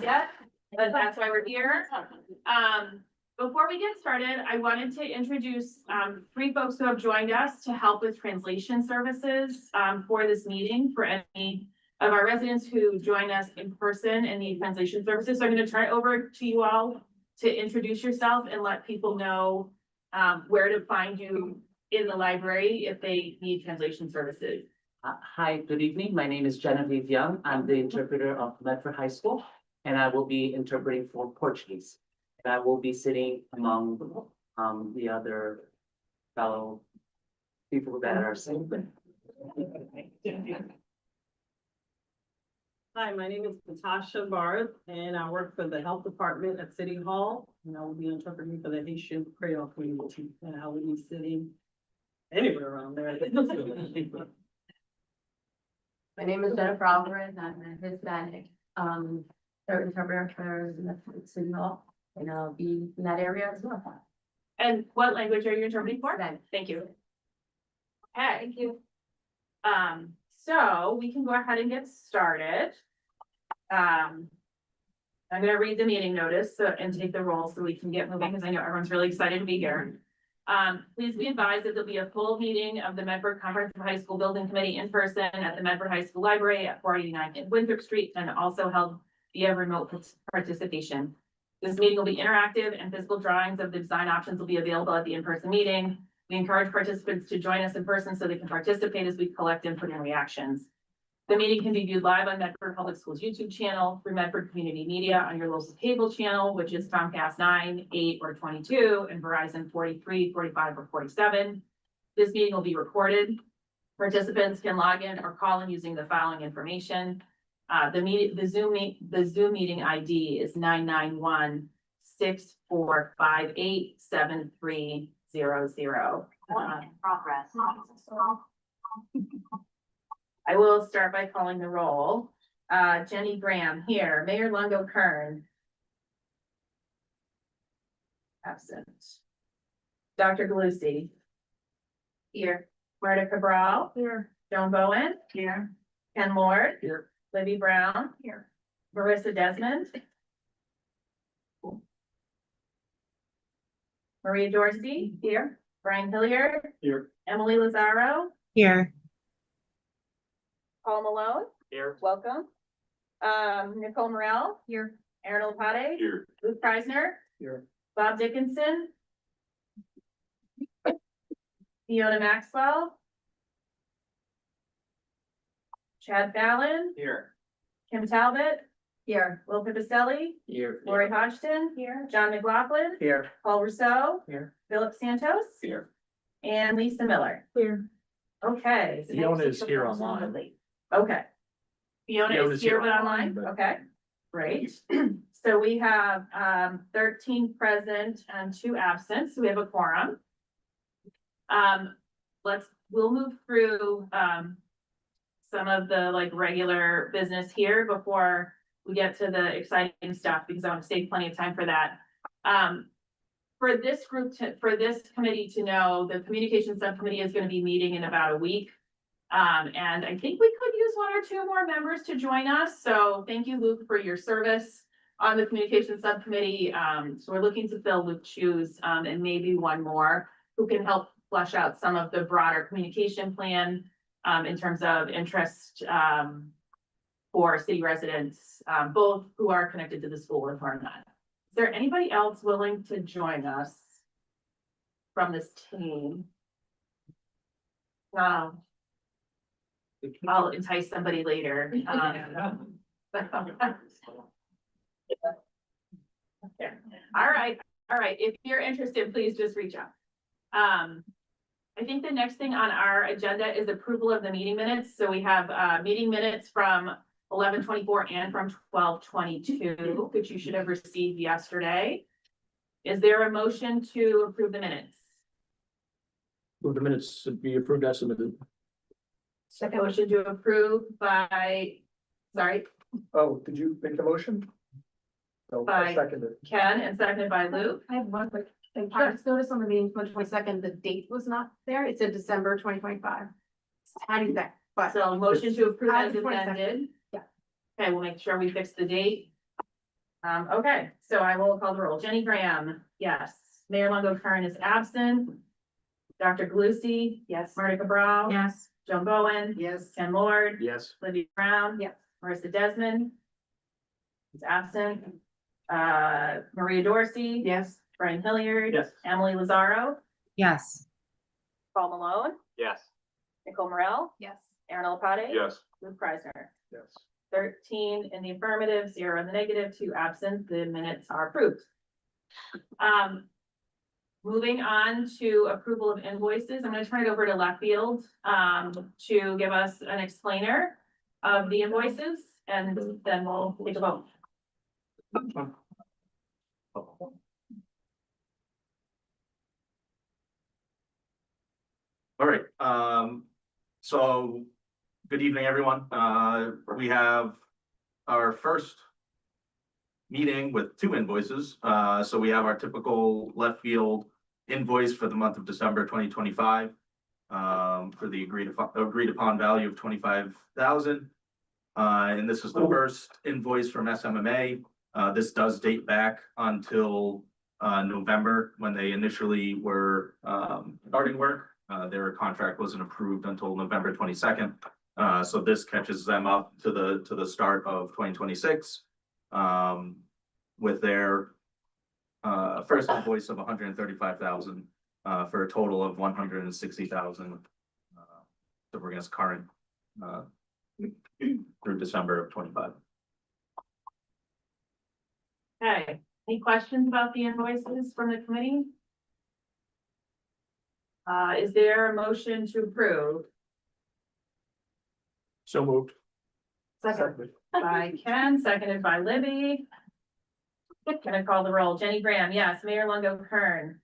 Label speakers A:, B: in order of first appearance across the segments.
A: yet, but that's why we're here. Before we get started, I wanted to introduce three folks who have joined us to help with translation services for this meeting for any of our residents who join us in person and need translation services. So I'm going to turn it over to you all to introduce yourself and let people know where to find you in the library if they need translation services.
B: Hi, good evening. My name is Genevieve Young. I'm the interpreter of Medford High School, and I will be interpreting for Portuguese. And I will be sitting among the other fellow people that are saying.
C: Hi, my name is Natasha Barth, and I work for the Health Department at City Hall, and I will be interpreting for the Haitian Creole community, and I will be sitting anywhere around there.
D: My name is Jennifer Alvarez. I'm a Hispanic interpreter for City Hall, and I'll be in that area as well.
A: And what language are you interpreting for?
D: Spanish.
A: Thank you. Okay. Thank you. So we can go ahead and get started. I'm going to read the meeting notice and take the roll so we can get moving because I know everyone's really excited to be here. Please be advised that there'll be a full meeting of the Medford Comprehensive High School Building Committee in person at the Medford High School Library at 489 in Winthrop Street, and also held via remote participation. This meeting will be interactive and physical drawings of the design options will be available at the in-person meeting. We encourage participants to join us in person so they can participate as we collect input and reactions. The meeting can be viewed live on Medford Public Schools YouTube channel, through Medford Community Media on your local cable channel, which is Comcast 9, 8, or 22, and Verizon 43, 45, or 47. This meeting will be recorded. Participants can log in or call in using the following information. The Zoom meeting ID is 991-6458-7300.
D: Progress.
A: I will start by calling the roll. Jenny Graham here, Mayor Longo Kern. Absent. Dr. Galusi. Here. Marta Cabral. Here. Joan Bowen. Here. Ken Lord.
B: Here.
A: Libby Brown. Here. Marissa Desmond. Maria Dorsey. Here. Brian Hilliard.
B: Here.
A: Emily Lazaro.
E: Here.
A: Paul Malone.
B: Here.
A: Welcome. Nicole Morel. Here. Aaron Olpate.
B: Here.
A: Luke Preisner.
B: Here.
A: Bob Dickinson. Fiona Maxwell. Chad Fallon.
B: Here.
A: Kim Talbot.
D: Here.
A: Will Pipicelli.
B: Here.
A: Lori Hodgson. Here. John McLaughlin.
B: Here.
A: Paul Rousseau.
B: Here.
A: Philip Santos.
B: Here.
A: And Lisa Miller.
D: Here.
A: Okay.
E: Fiona is here online.
A: Okay. Fiona is
E: Fiona's
A: here
E: here
A: but
E: online,
A: online,
E: but-
A: okay, great. So we have 13 present and 2 absent, so we have a quorum. We'll move through some of the regular business here before we get to the exciting stuff, because I want to save plenty of time for that. For this committee to know, the communication subcommittee is going to be meeting in about a week. And I think we could use 1 or 2 more members to join us. So thank you, Luke, for your service on the communication subcommittee. So we're looking to fill Luke's shoes and maybe 1 more who can help flesh out some of the broader communication plan in terms of interest for city residents, both who are connected to the school and who are not. Is there anybody else willing to join us from this team? I'll entice somebody later. Okay. All right. If you're interested, please just reach out. I think the next thing on our agenda is approval of the meeting minutes. So we have meeting minutes from 11/24 and from 12/22, which you should have received yesterday. Is there a motion to approve the minutes?
E: Move the minutes to be approved as submitted.
A: Second motion to approve by, sorry,
F: Oh, did you make the motion? No,
A: By-
F: I seconded.
A: Ken, and seconded by Luke.
D: I have one quick thing. I just noticed on the meeting, 22nd, the date was not there. It said December 2025. Tiny thing, but
A: So motion to approve as
D: As the 22nd.
A: amended.
D: Yeah.
A: Okay, we'll make sure we fix the date. Okay, so I will call the roll. Jenny Graham, yes. Mayor Longo Kern is absent. Dr. Galucci. Yes. Marta Cabral.
D: Yes.
A: Joan Bowen.
C: Yes.
A: Ken Lord.
E: Yes.
A: Libby Brown.
D: Yes.
A: Marissa Desmond. Is absent. Maria Dorsey.
D: Yes.
A: Brian Hilliard.
E: Yes.
A: Emily Lazaro.
D: Yes.
A: Paul Malone.
E: Yes.
A: Nicole Morel.
D: Yes.
A: Aaron Alpate.
E: Yes.
A: Luke Preisner.
F: Yes.
A: 13 in the affirmative, 0 in the negative, 2 absent. The minutes are approved. Moving on to approval of invoices, I'm gonna turn it over to left field, to give us an explainer of the invoices, and then we'll take a vote.
G: All right, so good evening, everyone. We have our first meeting with 2 invoices. So we have our typical left field invoice for the month of December 2025 for the agreed upon value of 25,000. And this is the first invoice from SMMA. This does date back until November, when they initially were starting work. Their contract wasn't approved until November 22nd. So this catches them up to the start of 2026 with their first invoice of 135,000 for a total of 160,000 to bring us current through December of 25.
A: Okay, any questions about the invoices from the committee? Is there a motion to approve?
E: So moved.
A: Second by Ken, seconded by Libby. Gonna call the roll. Jenny Graham, yes. Mayor Longo Kern.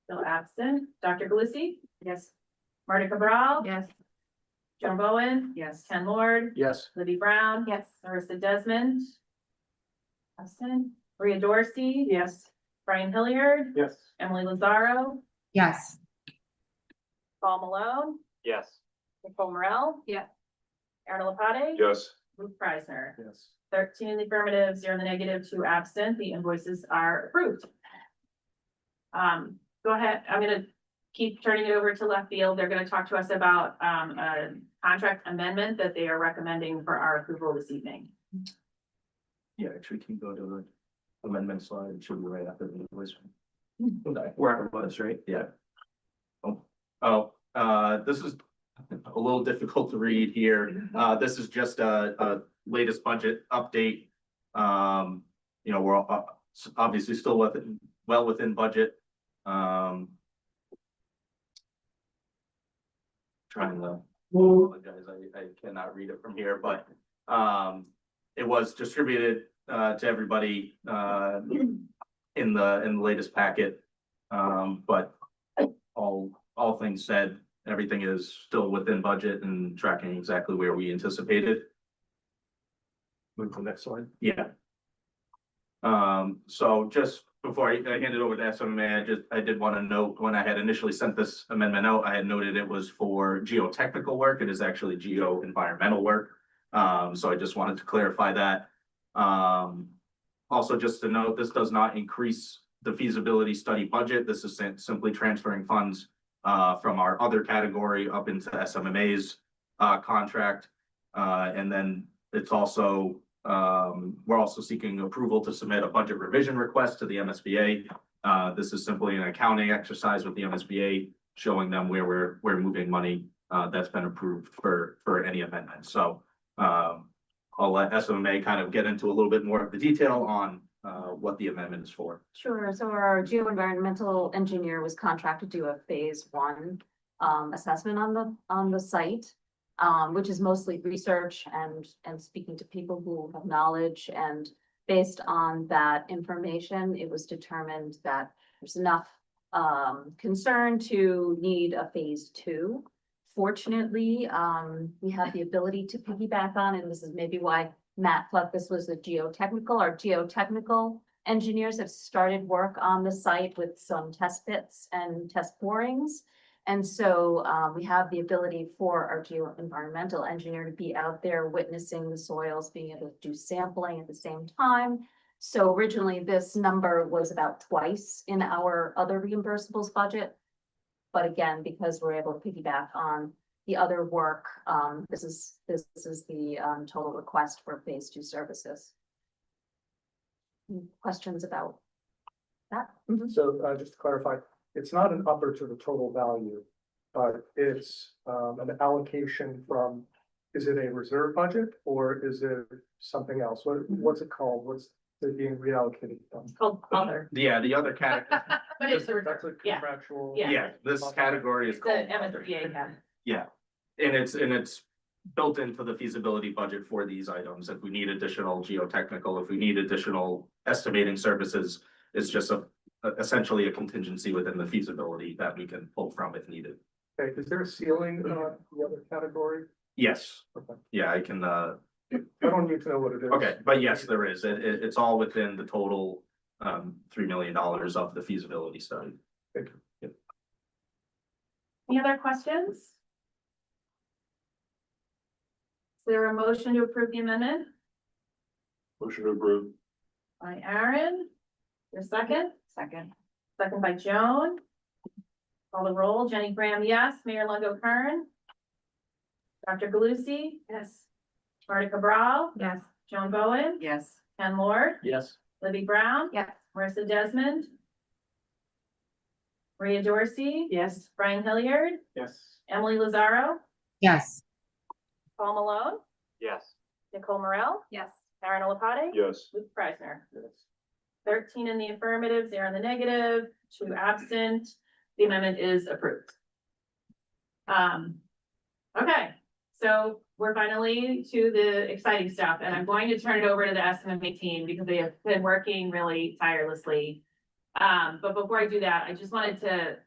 A: Still absent. Dr. Galucci. Yes. Marta Cabral.
D: Yes.
A: Joan Bowen.
D: Yes.
A: Ken Lord.
E: Yes.
A: Libby Brown.
D: Yes.
A: Marissa Desmond. Absent. Maria Dorsey. Yes. Brian Hilliard.
E: Yes.
A: Emily Lazaro.
D: Yes.
A: Paul Malone.
E: Yes.
A: Nicole Morel.
D: Yeah.
A: Aaron Alpate.
E: Yes.
A: Luke Preisner.
F: Yes.
A: 13 in the affirmative, 0 in the negative, 2 absent. The invoices are approved. Go ahead. I'm gonna keep turning it over to left field. They're gonna talk to us about a contract amendment that they are recommending for our approval this evening.
G: Yeah, actually, can you go to the amendment slide? It should be right after the invoice.
E: Wherever it was, right?
G: Yeah. This is a little difficult to read here. This is just a latest budget update. You know, we're obviously still well within budget. Trying to apologize, I cannot read it from here, but it was distributed to everybody in the latest packet. But all things said, everything is still within budget and tracking exactly where we anticipated.
F: Move to the next slide.
G: Yeah. So just before I hand it over to SMA, I did want to note, when I had initially sent this amendment out, I had noted it was for geotechnical work. It is actually geo-environmental work. So I just wanted to clarify that. Also, just to note, this does not increase the feasibility study budget. This is simply transferring funds from our other category up into SMMA's contract. And then it's also, we're also seeking approval to submit a budget revision request to the MSBA. This is simply an accounting exercise with the MSBA, showing them where we're moving money that's been approved for any amendment. So I'll let SMA kind of get into a little bit more of the detail on what the amendment is for.
H: Sure. So our geo-environmental engineer was contracted to do a phase 1 assessment on the site, which is mostly research and speaking to people who have knowledge. And based on that information, it was determined that there's enough concern to need a phase 2. Fortunately, we have the ability to piggyback on, and this is maybe why Matt thought this was a geotechnical. Our geotechnical engineers have started work on the site with some test pits and test borings. And so we have the ability for our geo-environmental engineer to be out there witnessing the soils, being able to do sampling at the same time. So originally, this number was about twice in our other reimbursables budget. But again, because we're able to piggyback on the other work, this is the total request for phase 2 services. Any questions about that?
F: So, just to clarify, it's not an upper to the total value, but it's, an allocation from, is it a reserve budget or is it something else? What's it called? What's it being reallocated from?
A: It's called other,
G: Yeah, the other category,
A: but it's a
F: That's a
A: yeah.
F: contractual.
A: Yeah.
G: yeah, this category is
A: It's
G: called
A: the
G: other.
A: MSBA cap.
G: Yeah, and it's built into the feasibility budget for these items. If we need additional geotechnical, if we need additional estimating services, it's just essentially a contingency within the feasibility that we can pull from if needed.
F: Okay, is there a ceiling on the other category?
G: Yes,
F: Okay.
G: yeah, I can,
F: I don't need to know what it is.
G: okay, but yes, there is. It's all within the total, $3 million of the feasibility study.
F: Thank
A: Any other questions? Is there a motion to approve the amendment
E: Motion to approve.
A: by Aaron? Your second? Second. Second by Joan. Call the roll. Jenny Graham, yes. Mayor Longo Kern. Dr. Galucci? Yes. Marta Cabral?
D: Yes.
A: Joan Bowen?
D: Yes.
A: Ken Lord?
E: Yes.
A: Libby Brown?
D: Yes.
A: Marissa Desmond? Maria Dorsey?
D: Yes.
A: Brian Hilliard?
F: Yes.
A: Emily Lazaro?
I: yes,
A: Paul Malone?
E: Yes.
A: Nicole Morel?
D: Yes.
A: Aaron Olapati?
E: Yes.
A: Luke Preisner?
F: Yes.
A: 13 in the affirmative, 0 in the negative, 2 absent. The amendment is approved. Okay, so we're finally to the exciting stuff, and I'm going to turn it over to the SMA team because they have been working really tirelessly. But before I do that, I just wanted to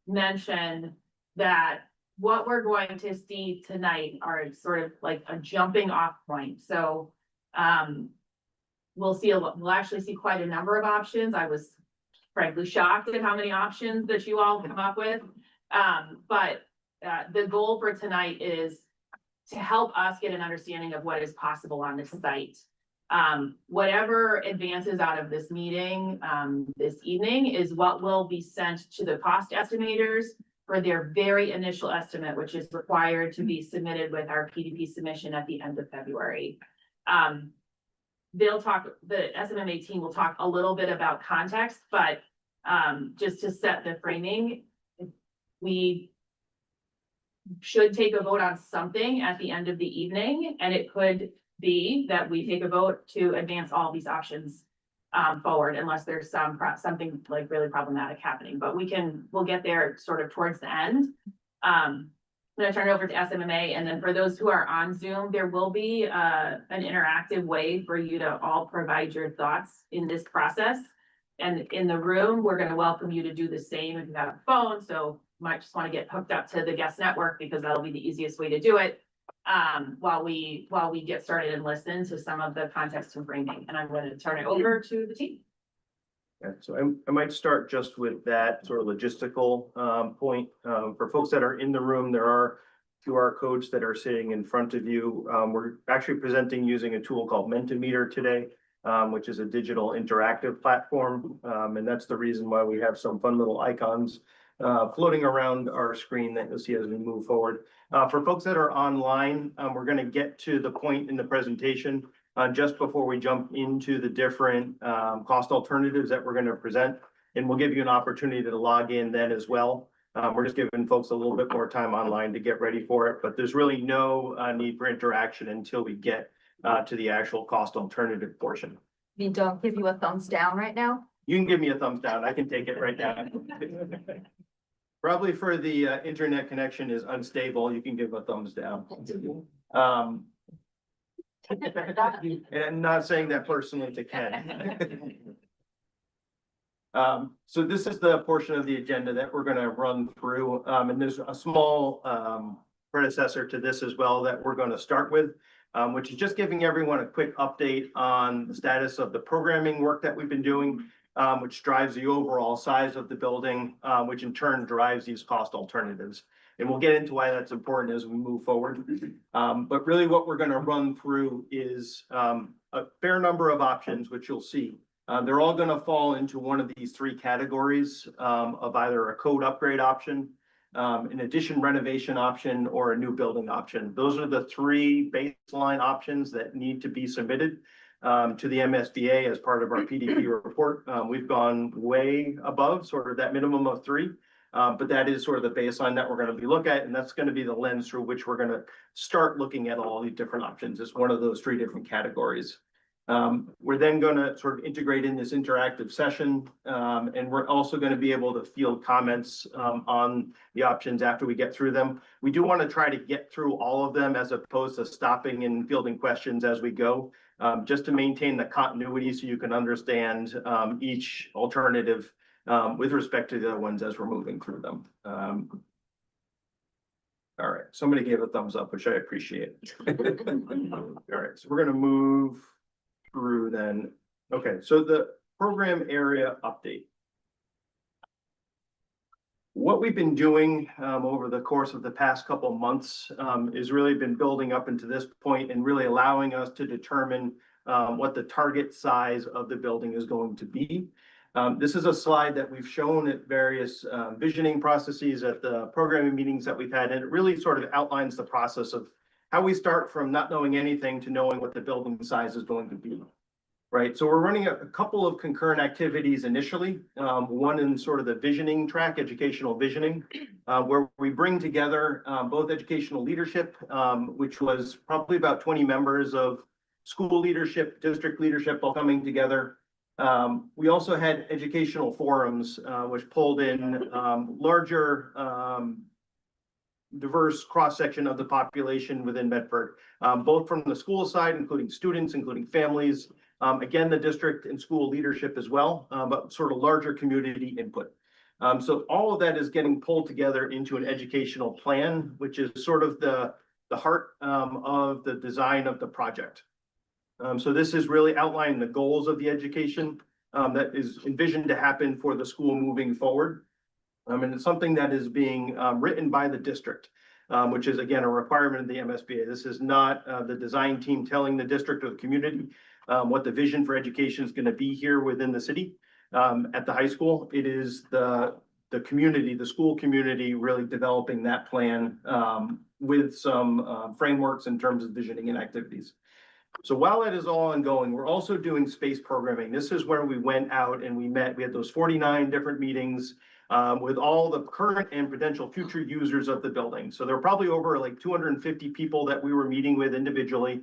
A: mention that what we're going to see tonight are sort of like a jumping off point. So, we'll actually see quite a number of options. I was frankly shocked at how many options that you all come up with. But the goal for tonight is to help us get an understanding of what is possible on this site. Whatever advances out of this meeting this evening is what will be sent to the cost estimators for their very initial estimate, which is required to be submitted with our PDP submission at the end of February. The SMMA team will talk a little bit about context, but just to set the framing, we should take a vote on something at the end of the evening, and it could be that we take a vote to advance all these options forward unless there's something like really problematic happening, but we'll get there sort of towards the end. I'm gonna turn it over to SMMA, and then for those who are on Zoom, there will be an interactive way for you to all provide your thoughts in this process. And in the room, we're gonna welcome you to do the same if you have a phone, so you might just wanna get hooked up to the guest network because that'll be the easiest way to do it. While we get started and listen to some of the context and framing, and I'm going to turn it over to the team.
J: Yeah, so I might start just with that sort of logistical point. For folks that are in the room, there are QR codes that are sitting in front of you. We're actually presenting using a tool called Mentimeter today, which is a digital interactive platform. And that's the reason why we have some fun little icons floating around our screen that you'll see as we move forward. For folks that are online, we're going to get to the point in the presentation just before we jump into the different cost alternatives that we're going to present. And we'll give you an opportunity to log in then as well. We're just giving folks a little bit more time online to get ready for it, but there's really no need for interaction until we get to the actual cost alternative portion.
H: We don't give you a thumbs down right now.
J: You can give me a thumbs down. I can take it right now. Probably for the internet connection is unstable. You can give a thumbs down. And I'm not saying that personally to Ken. So this is the portion of the agenda that we're going to run through. And there's a small predecessor to this as well that we're going to start with, which is just giving everyone a quick update on the status of the programming work that we've been doing. which drives the overall size of the building, which in turn drives these cost alternatives. And we'll get into why that's important as we move forward. But really what we're gonna run through is a fair number of options, which you'll see. They're all gonna fall into one of these three categories of either a code upgrade option, an addition renovation option, or a new building option. Those are the three baseline options that need to be submitted to the MSBA as part of our PDP report. We've gone way above sort of that minimum of three. But that is sort of the baseline that we're going to be looking at, and that's going to be the lens through which we're going to start looking at all these different options. It's one of those three different categories. We're then going to sort of integrate in this interactive session, and we're also going to be able to field comments on the options after we get through them. We do want to try to get through all of them as opposed to stopping and fielding questions as we go, just to maintain the continuity so you can understand each alternative with respect to the other ones as we're moving through them. All right, somebody gave a thumbs up, which I appreciate. All right, so we're gonna move through then. Okay, so the program area update. What we've been doing over the course of the past couple of months is really been building up into this point and really allowing us to determine what the target size of the building is going to be. This is a slide that we've shown at various visioning processes at the programming meetings that we've had, and it really sort of outlines the process of how we start from not knowing anything to knowing what the building size is going to be. Right, so we're running a couple of concurrent activities initially, one in sort of the visioning track, educational visioning, where we bring together both educational leadership, which was probably about 20 members of school leadership, district leadership all coming together. We also had educational forums, which pulled in larger diverse cross-section of the population within Medford, both from the school side, including students, including families, again, the district and school leadership as well, but sort of larger community input. So all of that is getting pulled together into an educational plan, which is sort of the heart of the design of the project. So this is really outlining the goals of the education that is envisioned to happen for the school moving forward. And it's something that is being written by the district, which is again a requirement of the MSBA. This is not the design team telling the district or the community what the vision for education is going to be here within the city at the high school. It is the community, the school community, really developing that plan with some frameworks in terms of visioning and activities. So while that is all ongoing, we're also doing space programming. This is where we went out and we met. We had those 49 different meetings with all the current and potential future users of the building. So there were probably over like 250 people that we were meeting with individually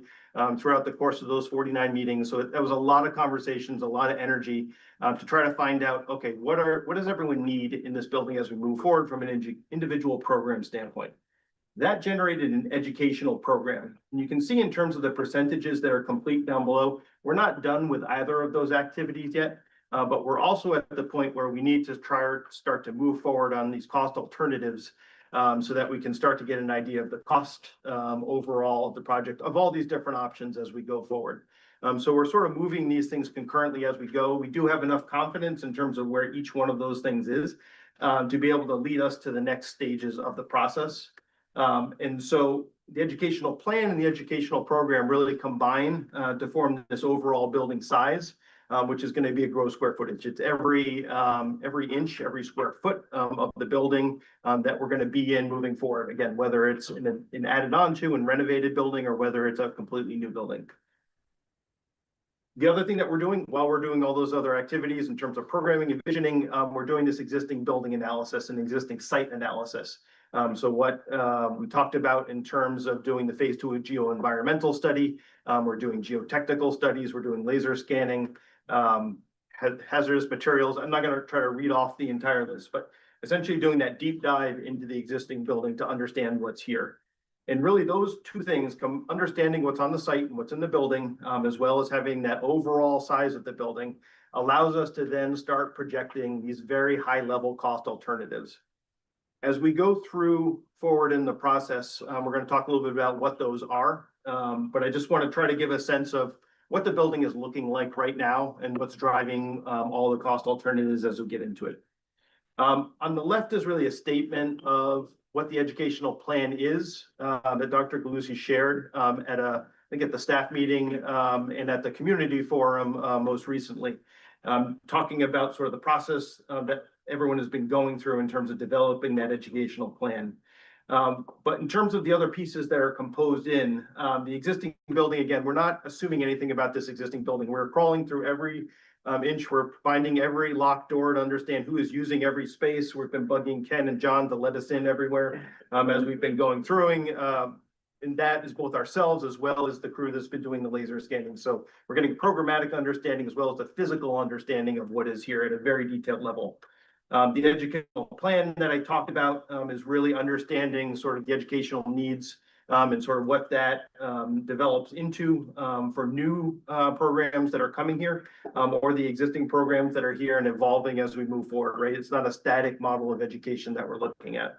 J: throughout the course of those 49 meetings. So that was a lot of conversations, a lot of energy to try to find out, okay, what does everyone need in this building as we move forward from an individual program standpoint? That generated an educational program. And you can see in terms of the percentages that are complete down below, we're not done with either of those activities yet. But we're also at the point where we need to start to move forward on these cost alternatives so that we can start to get an idea of the cost overall of the project of all these different options as we go forward. So we're sort of moving these things concurrently as we go. We do have enough confidence in terms of where each one of those things is to be able to lead us to the next stages of the process. And so the educational plan and the educational program really combine to form this overall building size. Which is going to be a gross square footage. It's every inch, every square foot of the building that we're going to be in moving forward. Again, whether it's an added onto and renovated building or whether it's a completely new building. The other thing that we're doing while we're doing all those other activities in terms of programming and visioning, we're doing this existing building analysis and existing site analysis. So what we talked about in terms of doing the phase 2 geoenvironmental study, we're doing geotechnical studies, we're doing laser scanning, hazardous materials. I'm not going to try to read off the entire list, but essentially doing that deep dive into the existing building to understand what's here. And really those two things come understanding what's on the site and what's in the building, as well as having that overall size of the building allows us to then start projecting these very high level cost alternatives. As we go through forward in the process, we're going to talk a little bit about what those are, but I just want to try to give a sense of what the building is looking like right now and what's driving all the cost alternatives as we get into it. On the left is really a statement of what the educational plan is that Dr. Galusi shared I think at the staff meeting and at the community forum most recently, talking about sort of the process that everyone has been going through in terms of developing that educational plan. But in terms of the other pieces that are composed in the existing building, again, we're not assuming anything about this existing building. We're crawling through every inch. We're finding every locked door to understand who is using every space. We've been bugging Ken and John to let us in everywhere as we've been going through. And that is both ourselves as well as the crew that's been doing the laser scanning. So we're getting programmatic understanding as well as the physical understanding of what is here at a very detailed level. The educational plan that I talked about is really understanding sort of the educational needs and sort of what that develops into for new programs that are coming here or the existing programs that are here and evolving as we move forward, right? It's not a static model of education that we're looking at.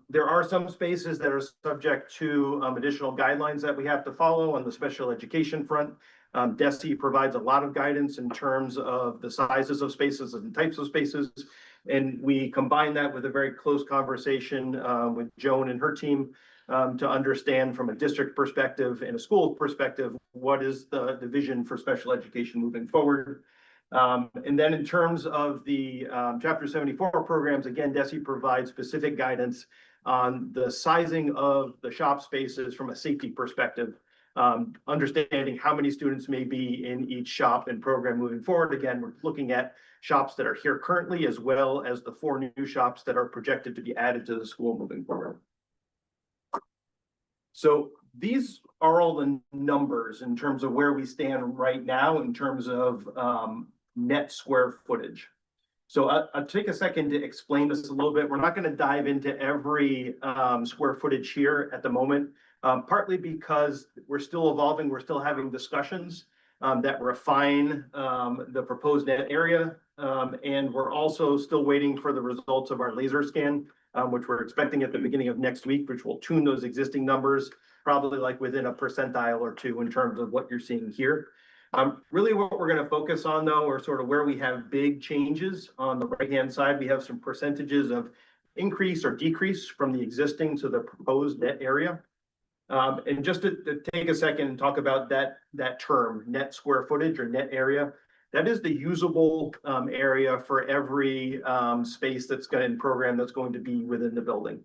J: There are some spaces that are subject to additional guidelines that we have to follow on the special education front. DESE provides a lot of guidance in terms of the sizes of spaces and types of spaces. And we combine that with a very close conversation with Joan and her team to understand from a district perspective and a school perspective, what is the vision for special education moving forward. And then in terms of the Chapter 74 programs, again, DESE provides specific guidance on the sizing of the shop spaces from a safety perspective, understanding how many students may be in each shop and program moving forward. Again, we're looking at shops that are here currently, as well as the 4 new shops that are projected to be added to the school moving forward. So these are all the numbers in terms of where we stand right now in terms of net square footage. So I'll take a second to explain this a little bit. We're not going to dive into every square footage here at the moment, partly because we're still evolving. We're still having discussions that refine the proposed net area. And we're also still waiting for the results of our laser scan, which we're expecting at the beginning of next week, which will tune those existing numbers, probably like within a percentile or two in terms of what you're seeing here. Really what we're going to focus on though, are sort of where we have big changes. On the right-hand side, we have some percentages of increase or decrease from the existing to the proposed net area. And just to take a second and talk about that term, net square footage or net area, that is the usable area for every space that's going to program that's going to be within the building.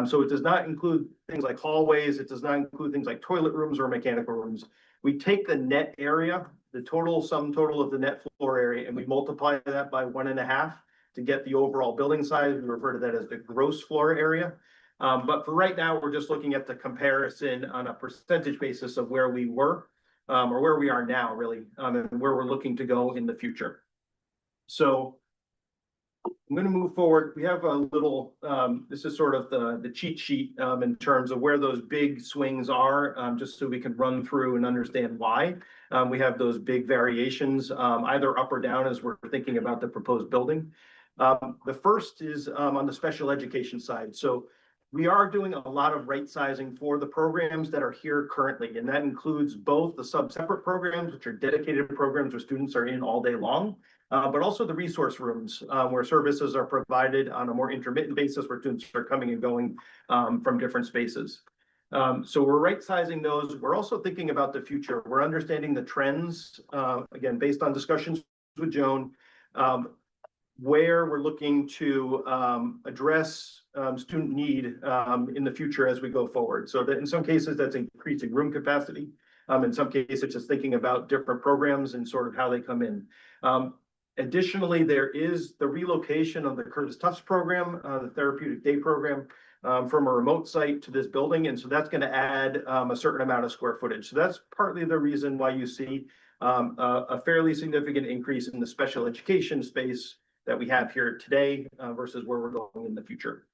J: So it does not include things like hallways. It does not include things like toilet rooms or mechanical rooms. We take the net area, the sum total of the net floor area, and we multiply that by 1.5 to get the overall building size. We refer to that as the gross floor area. But for right now, we're just looking at the comparison on a percentage basis of where we were or where we are now, really, and where we're looking to go in the future. So I'm going to move forward. We have a little, this is sort of the cheat sheet in terms of where those big swings are, just so we can run through and understand why we have those big variations, either up or down as we're thinking about the proposed building. The first is on the special education side. So we are doing a lot of right sizing for the programs that are here currently, and that includes both the sub-separate programs, which are dedicated programs where students are in all day long, but also the resource rooms where services are provided on a more intermittent basis where students are coming and going from different spaces. So we're right sizing those. We're also thinking about the future. We're understanding the trends, again, based on discussions with Joan, where we're looking to address student need in the future as we go forward. So that in some cases, that's increasing room capacity. In some cases, just thinking about different programs and sort of how they come in. Additionally, there is the relocation of the Curtis Tufts program, the therapeutic day program, from a remote site to this building. And so that's going to add a certain amount of square footage. So that's partly the reason why you see a fairly significant increase in the special education space that we have here today versus where we're going in the future.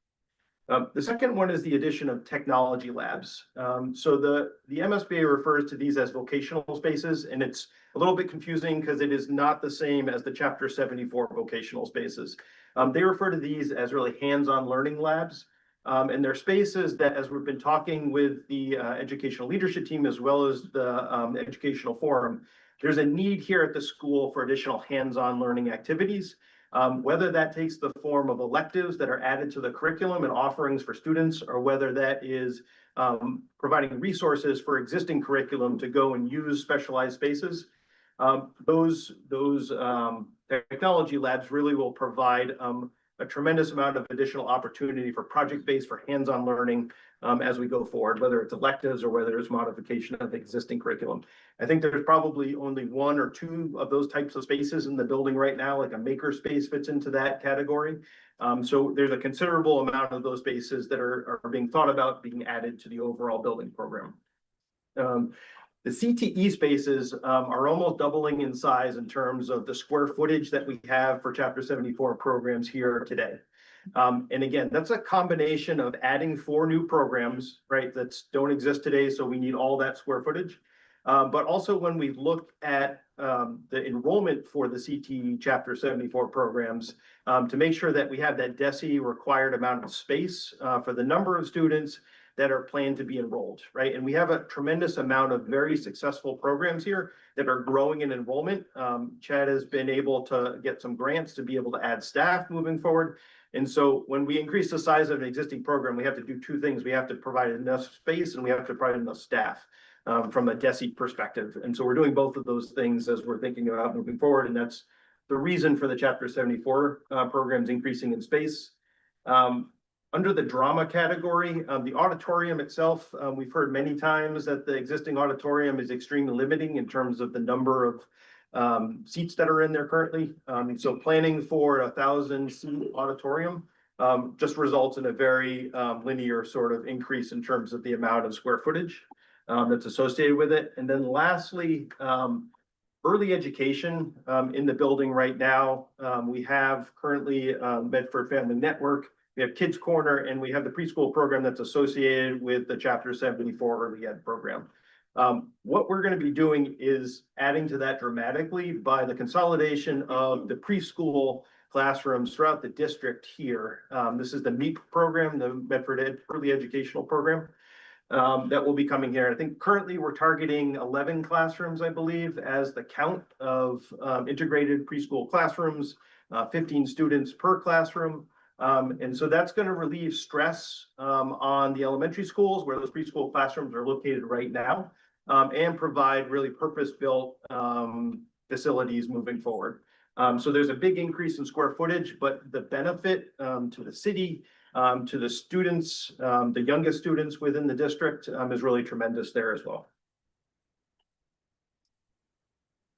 J: The second one is the addition of technology labs. So the MSBA refers to these as vocational spaces, and it's a little bit confusing because it is not the same as the Chapter 74 vocational spaces. They refer to these as really hands-on learning labs. And they're spaces that, as we've been talking with the educational leadership team as well as the educational forum, there's a need here at the school for additional hands-on learning activities. Whether that takes the form of electives that are added to the curriculum and offerings for students, or whether that is providing resources for existing curriculum to go and use specialized spaces. Those technology labs really will provide a tremendous amount of additional opportunity for project-based, for hands-on learning as we go forward, whether it's electives or whether it's modification of existing curriculum. I think there's probably only one or two of those types of spaces in the building right now, like a maker space fits into that category. So there's a considerable amount of those spaces that are being thought about being added to the overall building program. The CTE spaces are almost doubling in size in terms of the square footage that we have for Chapter 74 programs here today. And again, that's a combination of adding 4 new programs, right, that don't exist today, so we need all that square footage. But also when we look at the enrollment for the CTE Chapter 74 programs, to make sure that we have that DESE required amount of space for the number of students that are planned to be enrolled, right? And we have a tremendous amount of very successful programs here that are growing in enrollment. Chad has been able to get some grants to be able to add staff moving forward. And so when we increase the size of an existing program, we have to do 2 things. We have to provide enough space and we have to provide enough staff from a DESE perspective. And so we're doing both of those things as we're thinking about moving forward. And that's the reason for the Chapter 74 programs increasing in space. Under the drama category, the auditorium itself, we've heard many times that the existing auditorium is extremely limiting in terms of the number of seats that are in there currently. So planning for 1,000-seat auditorium just results in a very linear sort of increase in terms of the amount of square footage that's associated with it. And then lastly, early education in the building right now. We have currently Medford Family Network. We have Kids Corner, and we have the preschool program that's associated with the Chapter 74 Early Ed program. What we're going to be doing is adding to that dramatically by the consolidation of the preschool classrooms throughout the district here. This is the MEEP program, the Medford Early Educational Program, that will be coming here. I think currently we're targeting 11 classrooms, I believe, as the count of integrated preschool classrooms, 15 students per classroom. And so that's going to relieve stress on the elementary schools where those preschool classrooms are located right now, and provide really purpose-built facilities moving forward. So there's a big increase in square footage, but the benefit to the city, to the students, the youngest students within the district is really tremendous there as well.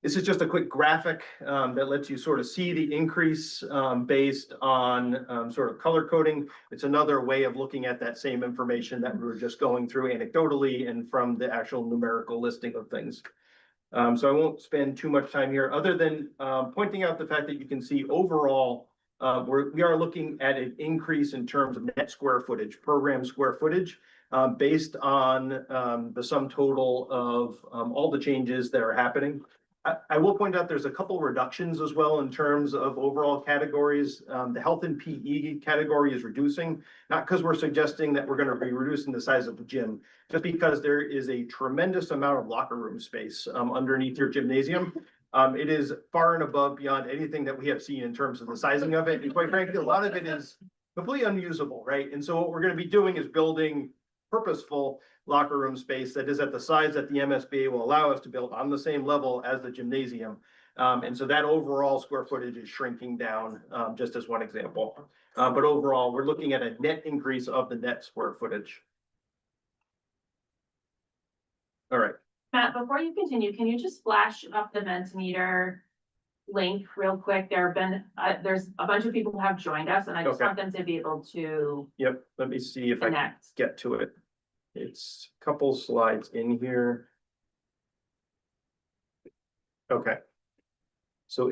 J: This is just a quick graphic that lets you sort of see the increase based on sort of color coding. It's another way of looking at that same information that we were just going through anecdotally and from the actual numerical listing of things. So I won't spend too much time here other than pointing out the fact that you can see overall we are looking at an increase in terms of net square footage, program square footage, based on the sum total of all the changes that are happening. I will point out there's a couple reductions as well in terms of overall categories. The health and PE category is reducing, not because we're suggesting that we're going to be reducing the size of the gym, just because there is a tremendous amount of locker room space underneath your gymnasium. It is far and above beyond anything that we have seen in terms of the sizing of it. And quite frankly, a lot of it is completely unusable, right? And so what we're going to be doing is building purposeful locker room space that is at the size that the MSBA will allow us to build on the same level as the gymnasium. And so that overall square footage is shrinking down, just as one example. But overall, we're looking at a net increase of the net square footage. All right.
A: Matt, before you continue, can you just flash up the Mentimeter link real quick? There have been, there's a bunch of people who have joined us and I just want them to be able to
J: Yep, let me see if I can
A: connect.
J: get to it. It's a couple slides in here. Okay. So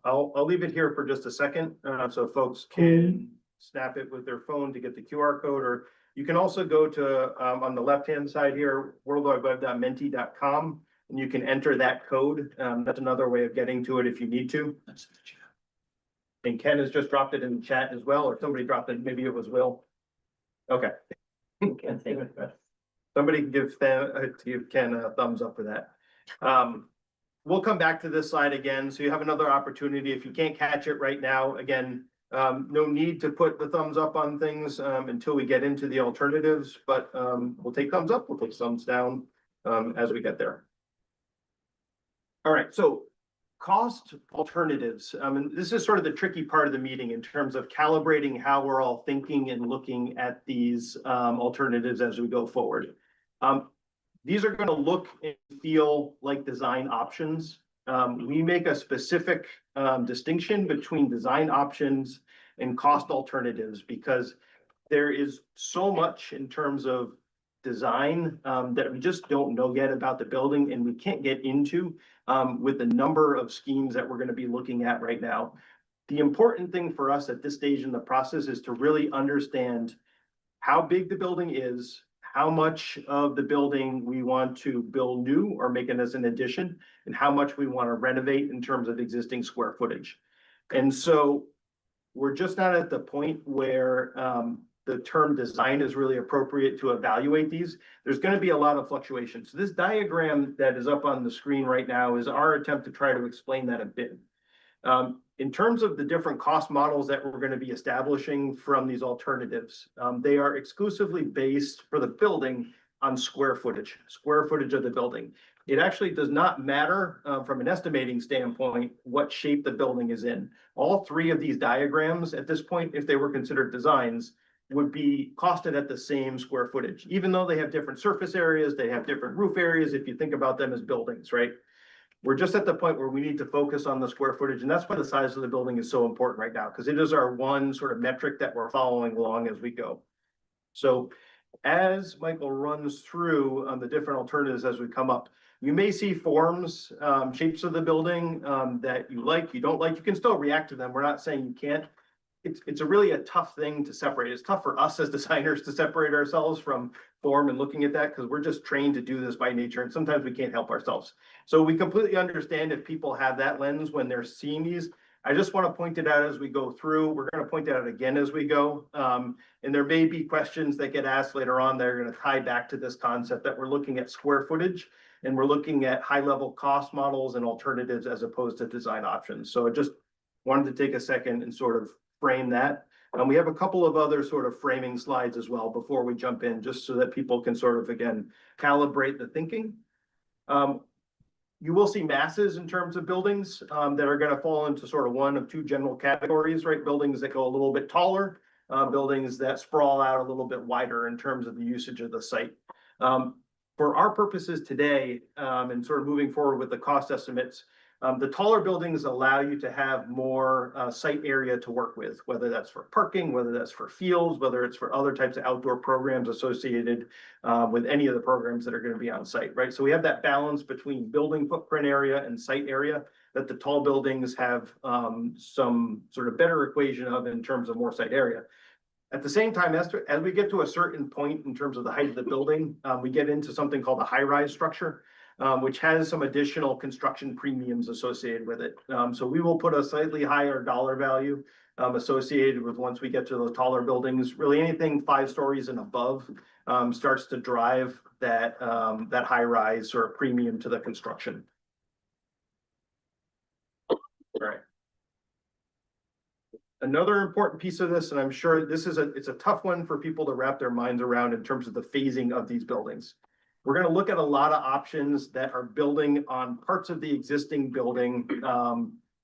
J: I'll leave it here for just a second, so folks can snap it with their phone to get the QR code, or you can also go to, on the left-hand side here, worldwideweb.menti.com, and you can enter that code. That's another way of getting to it if you need to. And Ken has just dropped it in the chat as well, or somebody dropped it, maybe it was Will. Okay.
B: Can't take it.
J: Somebody can give Ken a thumbs up for that. We'll come back to this slide again, so you have another opportunity. If you can't catch it right now, again, no need to put the thumbs up on things until we get into the alternatives, but we'll take thumbs up, we'll take thumbs down as we get there. All right, so cost alternatives. And this is sort of the tricky part of the meeting in terms of calibrating how we're all thinking and looking at these alternatives as we go forward. These are going to look and feel like design options. We make a specific distinction between design options and cost alternatives because there is so much in terms of design that we just don't know yet about the building, and we can't get into with the number of schemes that we're going to be looking at right now. The important thing for us at this stage in the process is to really understand how big the building is, how much of the building we want to build new or make it as an addition, and how much we want to renovate in terms of existing square footage. And so we're just not at the point where the term design is really appropriate to evaluate these. There's going to be a lot of fluctuation. So this diagram that is up on the screen right now is our attempt to try to explain that a bit. In terms of the different cost models that we're going to be establishing from these alternatives, they are exclusively based for the building on square footage of the building. It actually does not matter from an estimating standpoint what shape the building is in. All three of these diagrams at this point, if they were considered designs, would be costed at the same square footage, even though they have different surface areas, they have different roof areas, if you think about them as buildings, right? We're just at the point where we need to focus on the square footage, and that's why the size of the building is so important right now, because it is our one sort of metric that we're following along as we go. So as Michael runs through the different alternatives as we come up, you may see forms, shapes of the building that you like, you don't like. You can still react to them. We're not saying you can't. It's a really a tough thing to separate. It's tough for us as designers to separate ourselves from form and looking at that because we're just trained to do this by nature, and sometimes we can't help ourselves. So we completely understand if people have that lens when they're seeing these. I just want to point it out as we go through. We're going to point it out again as we go. And there may be questions that get asked later on that are going to tie back to this concept that we're looking at square footage and we're looking at high-level cost models and alternatives as opposed to design options. So I just wanted to take a second and sort of frame that. We have a couple of other sort of framing slides as well before we jump in, just so that people can sort of, again, calibrate the thinking. You will see masses in terms of buildings that are going to fall into sort of one of two general categories, right? Buildings that go a little bit taller, buildings that sprawl out a little bit wider in terms of the usage of the site. For our purposes today, and sort of moving forward with the cost estimates, the taller buildings allow you to have more site area to work with, whether that's for parking, whether that's for fields, whether it's for other types of outdoor programs associated with any of the programs that are going to be on site, right? So we have that balance between building footprint area and site area that the tall buildings have some sort of better equation of in terms of more site area. At the same time, as we get to a certain point in terms of the height of the building, we get into something called a high-rise structure, which has some additional construction premiums associated with it. So we will put a slightly higher dollar value associated with once we get to those taller buildings. Really anything 5 stories and above starts to drive that, that high-rise or premium to the construction. All right. Another important piece of this, and I'm sure this is it's a tough one for people to wrap their minds around in terms of the phasing of these buildings. We're going to look at a lot of options that are building on parts of the existing building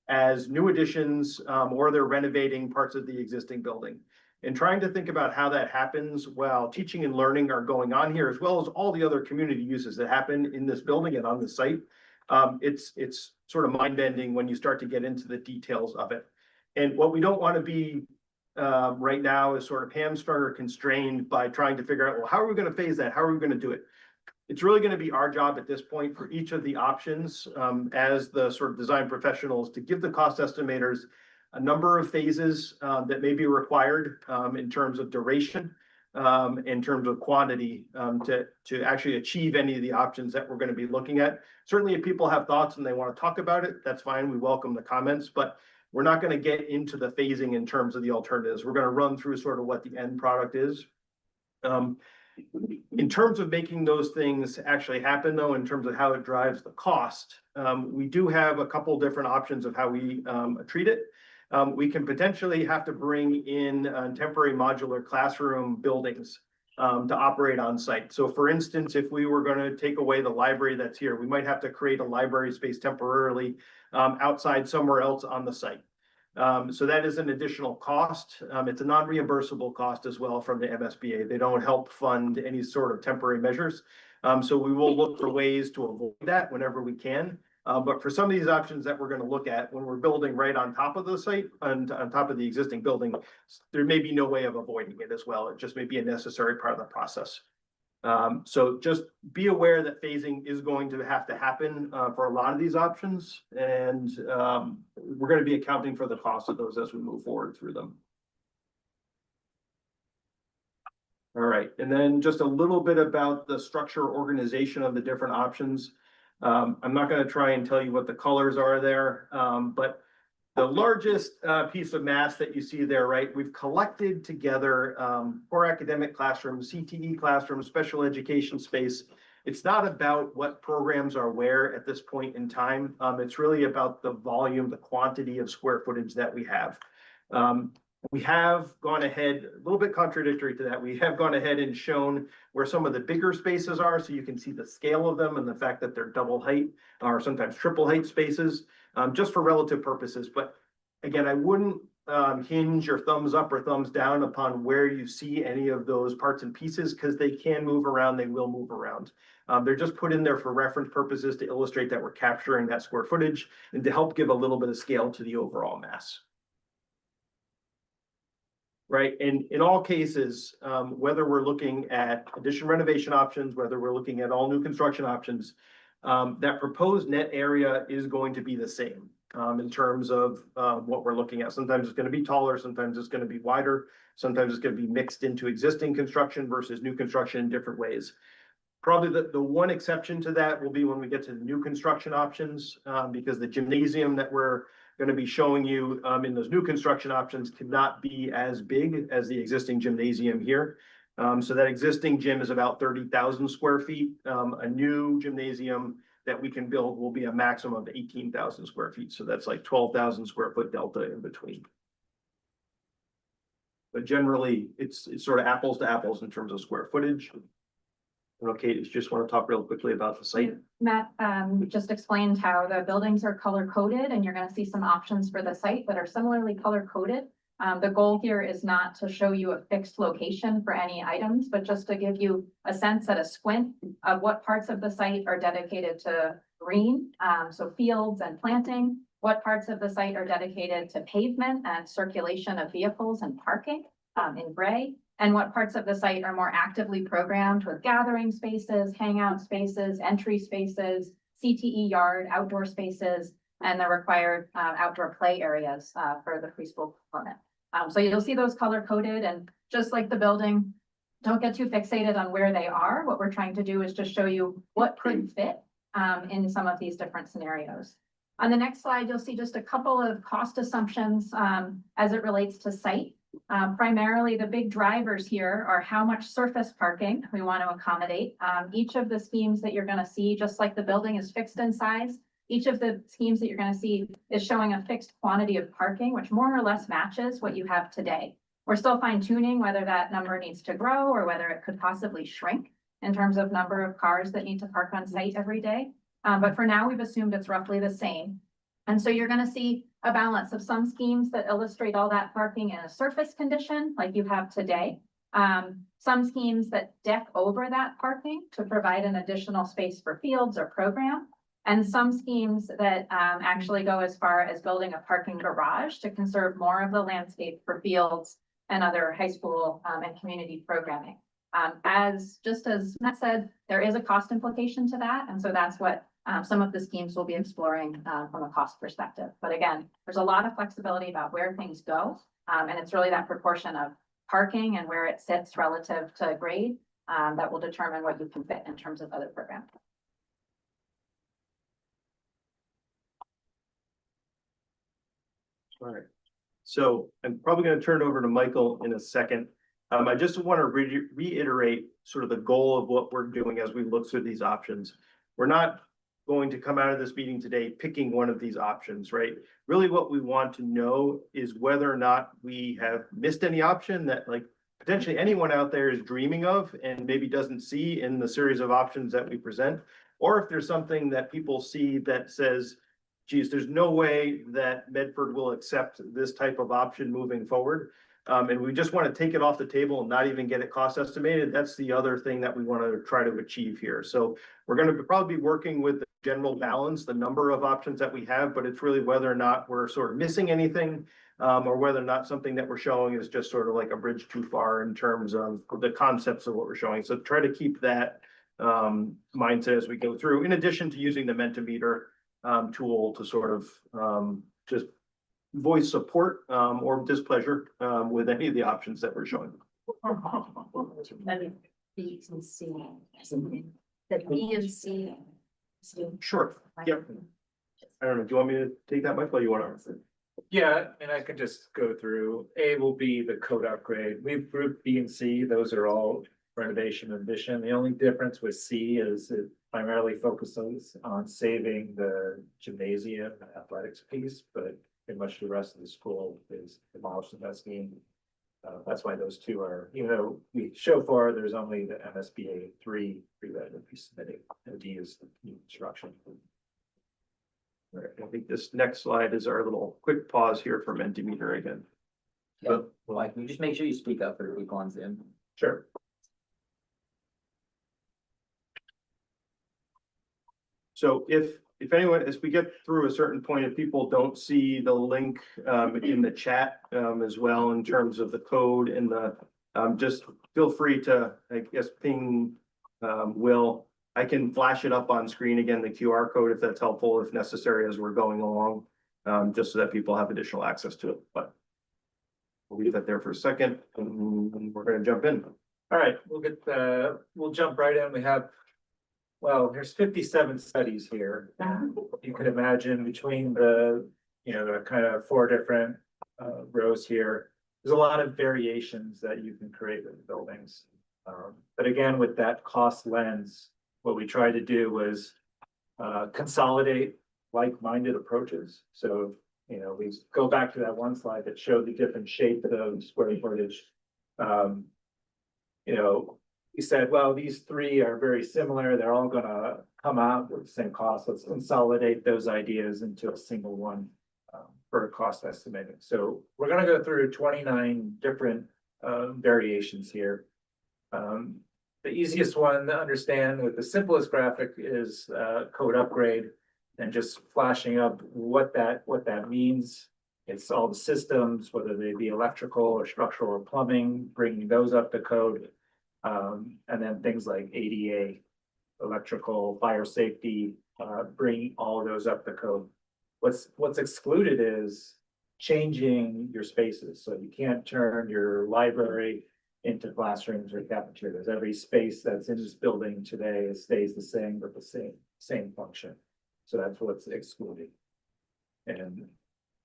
J: as new additions, or they're renovating parts of the existing building. And trying to think about how that happens while teaching and learning are going on here, as well as all the other community uses that happen in this building and on the site. It's sort of mind-bending when you start to get into the details of it. And what we don't want to be right now is sort of hamstrung or constrained by trying to figure out, well, how are we going to phase that? How are we going to do it? It's really going to be our job at this point for each of the options as the sort of design professionals to give the cost estimators a number of phases that may be required in terms of duration, in terms of quantity to actually achieve any of the options that we're going to be looking at. Certainly if people have thoughts and they want to talk about it, that's fine. We welcome the comments, but we're not going to get into the phasing in terms of the alternatives. We're going to run through sort of what the end product is. In terms of making those things actually happen, though, in terms of how it drives the cost, we do have a couple different options of how we treat it. We can potentially have to bring in temporary modular classroom buildings to operate on site. So for instance, if we were going to take away the library that's here, we might have to create a library space temporarily outside somewhere else on the site. So that is an additional cost. It's a non-reimbursable cost as well from the MSBA. They don't help fund any sort of temporary measures. So we will look for ways to avoid that whenever we can. But for some of these options that we're going to look at when we're building right on top of the site and on top of the existing building, there may be no way of avoiding it as well. It just may be a necessary part of the process. So just be aware that phasing is going to have to happen for a lot of these options, and we're going to be accounting for the cost of those as we move forward through them. All right, and then just a little bit about the structure organization of the different options. I'm not going to try and tell you what the colors are there, but the largest piece of mass that you see there, right, we've collected together for academic classrooms, CTE classrooms, special education space. It's not about what programs are where at this point in time. It's really about the volume, the quantity of square footage that we have. We have gone ahead, a little bit contradictory to that, we have gone ahead and shown where some of the bigger spaces are, so you can see the scale of them and the fact that they're double height or sometimes triple height spaces, just for relative purposes. But again, I wouldn't hinge your thumbs up or thumbs down upon where you see any of those parts and pieces, because they can move around, they will move around. They're just put in there for reference purposes to illustrate that we're capturing that square footage and to help give a little bit of scale to the overall mass. Right, and in all cases, whether we're looking at addition renovation options, whether we're looking at all new construction options, that proposed net area is going to be the same in terms of what we're looking at. Sometimes it's going to be taller, sometimes it's going to be wider, sometimes it's going to be mixed into existing construction versus new construction in different ways. Probably the one exception to that will be when we get to the new construction options, because the gymnasium that we're going to be showing you in those new construction options cannot be as big as the existing gymnasium here. So that existing gym is about 30,000 square feet. A new gymnasium that we can build will be a maximum of 18,000 square feet. So that's like 12,000 square foot delta in between. But generally, it's sort of apples to apples in terms of square footage. Okay, just want to talk real quickly about the site.
H: Matt just explained how the buildings are color coded, and you're going to see some options for the site that are similarly color coded. The goal here is not to show you a fixed location for any items, but just to give you a sense at a squint of what parts of the site are dedicated to green, so fields and planting, what parts of the site are dedicated to pavement and circulation of vehicles and parking in gray, and what parts of the site are more actively programmed with gathering spaces, hangout spaces, entry spaces, CTE yard, outdoor spaces, and the required outdoor play areas for the preschool component. So you'll see those color coded, and just like the building, don't get too fixated on where they are. What we're trying to do is just show you what could fit in some of these different scenarios. On the next slide, you'll see just a couple of cost assumptions as it relates to site. Primarily, the big drivers here are how much surface parking we want to accommodate. Each of the schemes that you're going to see, just like the building is fixed in size, each of the schemes that you're going to see is showing a fixed quantity of parking, which more or less matches what you have today. We're still fine tuning whether that number needs to grow or whether it could possibly shrink in terms of number of cars that need to park on site every day. But for now, we've assumed it's roughly the same. And so you're going to see a balance of some schemes that illustrate all that parking in a surface condition like you have today. Some schemes that deck over that parking to provide an additional space for fields or program. And some schemes that actually go as far as building a parking garage to conserve more of the landscape for fields and other high school and community programming. Just as Matt said, there is a cost implication to that. And so that's what some of the schemes will be exploring from a cost perspective. But again, there's a lot of flexibility about where things go. And it's really that proportion of parking and where it sits relative to grade that will determine what you can fit in terms of other programs.
J: All right, so I'm probably going to turn it over to Michael in a second. I just want to reiterate sort of the goal of what we're doing as we look through these options. We're not going to come out of this meeting today picking one of these options, right? Really what we want to know is whether or not we have missed any option that like potentially anyone out there is dreaming of and maybe doesn't see in the series of options that we present. Or if there's something that people see that says, geez, there's no way that Medford will accept this type of option moving forward. And we just want to take it off the table and not even get it cost estimated. That's the other thing that we want to try to achieve here. So we're going to probably be working with the general balance, the number of options that we have, but it's really whether or not we're sort of missing anything, or whether or not something that we're showing is just sort of like a bridge too far in terms of the concepts of what we're showing. So try to keep that mindset as we go through, in addition to using the Mentimeter tool to sort of just voice support or displeasure with any of the options that we're showing.
H: And B and C, that B and C.
J: Sure. Yep. I don't know. Do you want me to take that, Michael? Or you want to?
I: Yeah, and I can just go through. A will be the code upgrade. We've grouped B and C. Those are all renovation and addition. The only difference with C is it primarily focuses on saving the gymnasium and athletics piece, but pretty much the rest of the school is demolished in that scheme. That's why those two are, even though we show far, there's only the MSBA three that would be submitting. And D is the new construction.
J: All right, I think this next slide is our little quick pause here for Mentimeter again.
K: Yeah, well, can you just make sure you speak up for the people on Zoom?
J: Sure. So if anyone, as we get through a certain point, if people don't see the link in the chat as well in terms of the code and the, just feel free to, I guess, ping Will. I can flash it up on screen again, the QR code, if that's helpful, if necessary, as we're going along, just so that people have additional access to it. But we'll leave that there for a second and we're going to jump in.
I: All right, we'll jump right in. We have, well, there's 57 studies here. You could imagine between the, the kind of four different rows here, there's a lot of variations that you can create with buildings. But again, with that cost lens, what we tried to do was consolidate like-minded approaches. So, we go back to that one slide that showed the different shape of square footage. We said, well, these three are very similar. They're all gonna come out with the same cost. Let's consolidate those ideas into a single one for cost estimating. So we're gonna go through 29 different variations here. The easiest one to understand with the simplest graphic is code upgrade, and just flashing up what that means. It's all the systems, whether they be electrical or structural or plumbing, bringing those up to code. And then things like ADA, electrical, fire safety, bringing all of those up to code. What's excluded is changing your spaces. So you can't turn your library into classrooms or cafeterias. Every space that's in this building today stays the same, but the same function. So that's what's excluded. And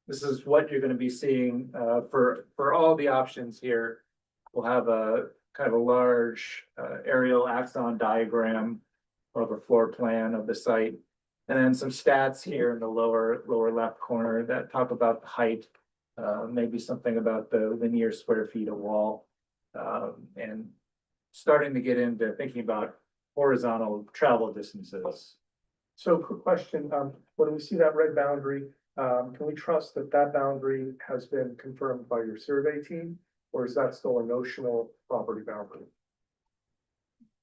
I: this is what you're going to be seeing for all the options here. We'll have a kind of a large aerial axon diagram of a floor plan of the site. And then some stats here in the lower left corner that talk about the height, maybe something about the linear square feet of wall. And starting to get into thinking about horizontal travel distances.
F: So quick question, when we see that red boundary, can we trust that that boundary has been confirmed by your survey team? Or is that still a notional property boundary?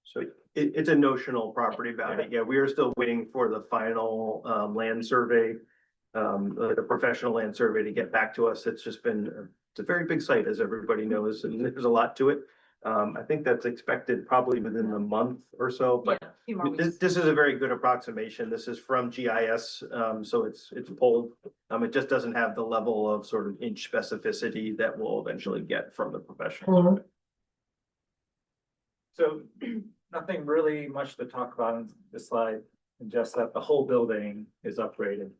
J: So it's a notional property boundary. Yeah, we are still waiting for the final land survey, the professional land survey to get back to us. It's just been, it's a very big site, as everybody knows, and there's a lot to it. I think that's expected probably within a month or so, but
H: Yeah, a few more weeks.
J: this is a very good approximation. This is from GIS, so it's pulled. It just doesn't have the level of sort of inch specificity that we'll eventually get from the professional.
I: So nothing really much to talk about on this slide, and just that the whole building is upgraded.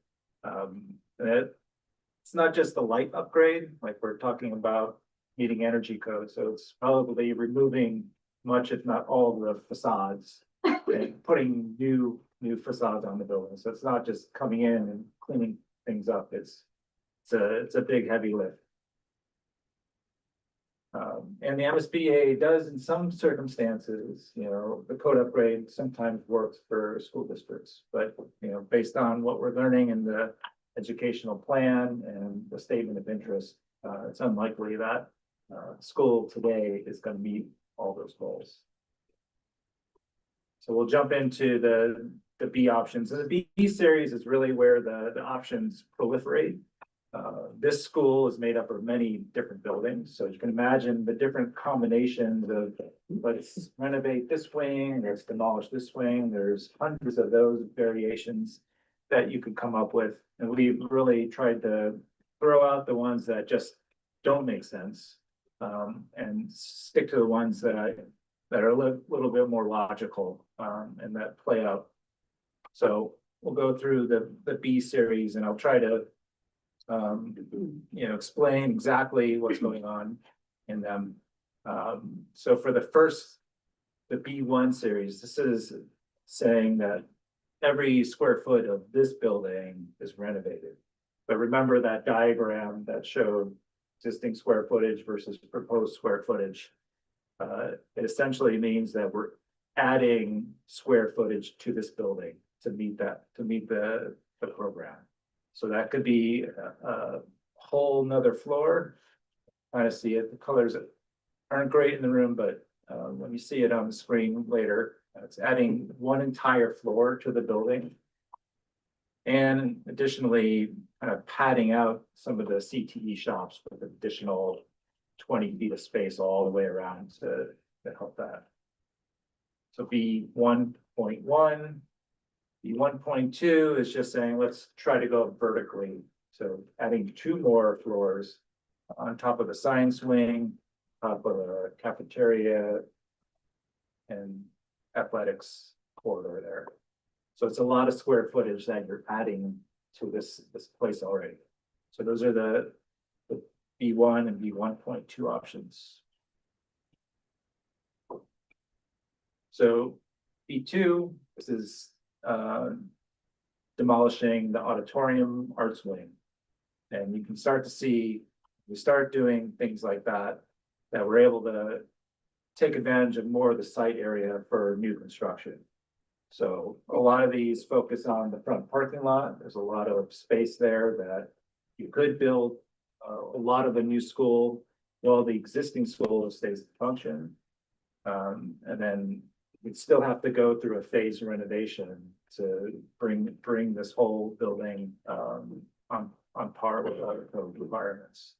I: And it's not just the light upgrade, like we're talking about meeting energy code, so it's probably removing much, if not all of the facades. And putting new facades on the building, so it's not just coming in and cleaning things up, it's a big heavy lift. And the MSBA does in some circumstances, the code upgrade sometimes works for school districts, but, based on what we're learning in the educational plan and the statement of interest, it's unlikely that, school today is gonna meet all those goals. So we'll jump into the B options, and the B series is really where the options proliferate. This school is made up of many different buildings, so you can imagine the different combinations of, let's renovate this wing, let's demolish this wing, there's hundreds of those variations that you could come up with, and we've really tried to throw out the ones that just don't make sense, and stick to the ones that are a little bit more logical, and that play out. So we'll go through the B series, and I'll try to explain exactly what's going on in them. So for the B1 series, this is saying that every square foot of this building is renovated. But remember that diagram that showed existing square footage versus proposed square footage. It essentially means that we're adding square footage to this building to meet the program. So that could be a whole nother floor. Kind of see it, the colors aren't great in the room, but when you see it on the screen later, it's adding one entire floor to the building. And additionally, kind of padding out some of the CTE shops with additional 20 feet of space all the way around to help that. So B1.1, B1.2 is just saying, let's try to go vertically. So adding 2 more floors on top of the science wing, top of the cafeteria, and athletics corridor there. So it's a lot of square footage that you're adding to this place already. So those are the B1 and B1.2 options. So B2, this is demolishing the auditorium arts wing. And you can start to see, we start doing things like that we're able to take advantage of more of the site area for new construction. So a lot of these focus on the front parking lot. There's a lot of space there that you could build a lot of the new school while the existing school stays in function. And then you'd still have to go through a phase renovation to bring this whole building on par with other code requirements.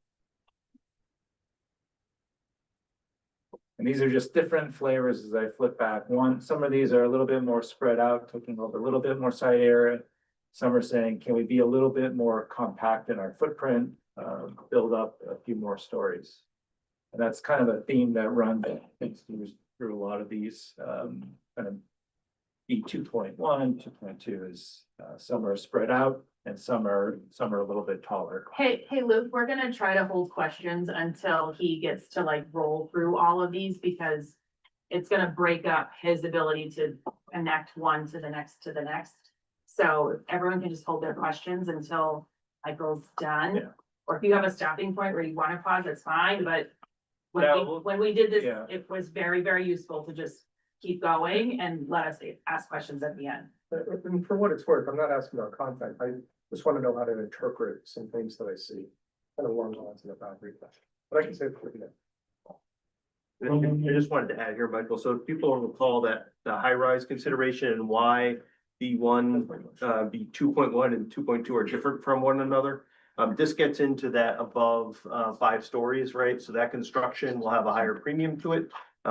I: And these are just different flavors as I flip back. Some of these are a little bit more spread out, taking over a little bit more site area. Some are saying, can we be a little bit more compact in our footprint, build up a few more stories? And that's kind of a theme that runs through a lot of these kind of B2.1, 2.2 is some are spread out and some are a little bit taller.
A: Hey, Luke, we're gonna try to hold questions until he gets to like roll through all of these because it's gonna break up his ability to connect one to the next to the next. So if everyone can just hold their questions until Michael's done.
I: Yeah.
A: Or if you have a stopping point where you wanna pause, that's fine, but
I: Yeah,
A: when we did this,
I: yeah.
A: it was very, very useful to just keep going and let us ask questions at the end.
F: And for what it's worth, I'm not asking about content. I just want to know how to interpret some things that I see. Kind of along the lines of the boundary question, but I can say it for you.
J: I just wanted to add here, Michael, so people will recall that the high-rise consideration and why B1, B2.1 and 2.2 are different from one another. This gets into that above 5 stories, right? So that construction will have a higher premium to it.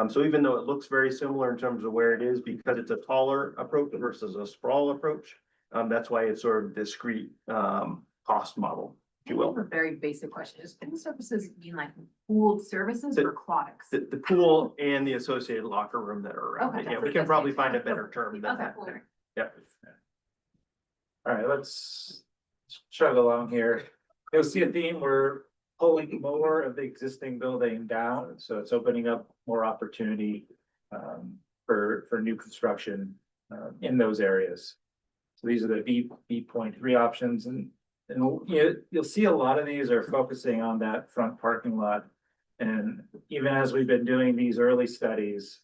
J: So even though it looks very similar in terms of where it is, because it's a taller approach versus a sprawl approach, that's why it's sort of discrete cost model, if you will.
L: A very basic question, is pool services mean like pooled services or aquatics?
J: The pool and the associated locker room that are around it.
L: Okay.
J: Yeah, we can probably find a better term than
L: Okay,
J: that.
L: cool.
J: Yeah.
I: All right, let's chug along here. You'll see a theme. We're pulling more of the existing building down, so it's opening up more opportunity for new construction in those areas. So these are the B.3 options, and you'll see a lot of these are focusing on that front parking lot. And even as we've been doing these early studies,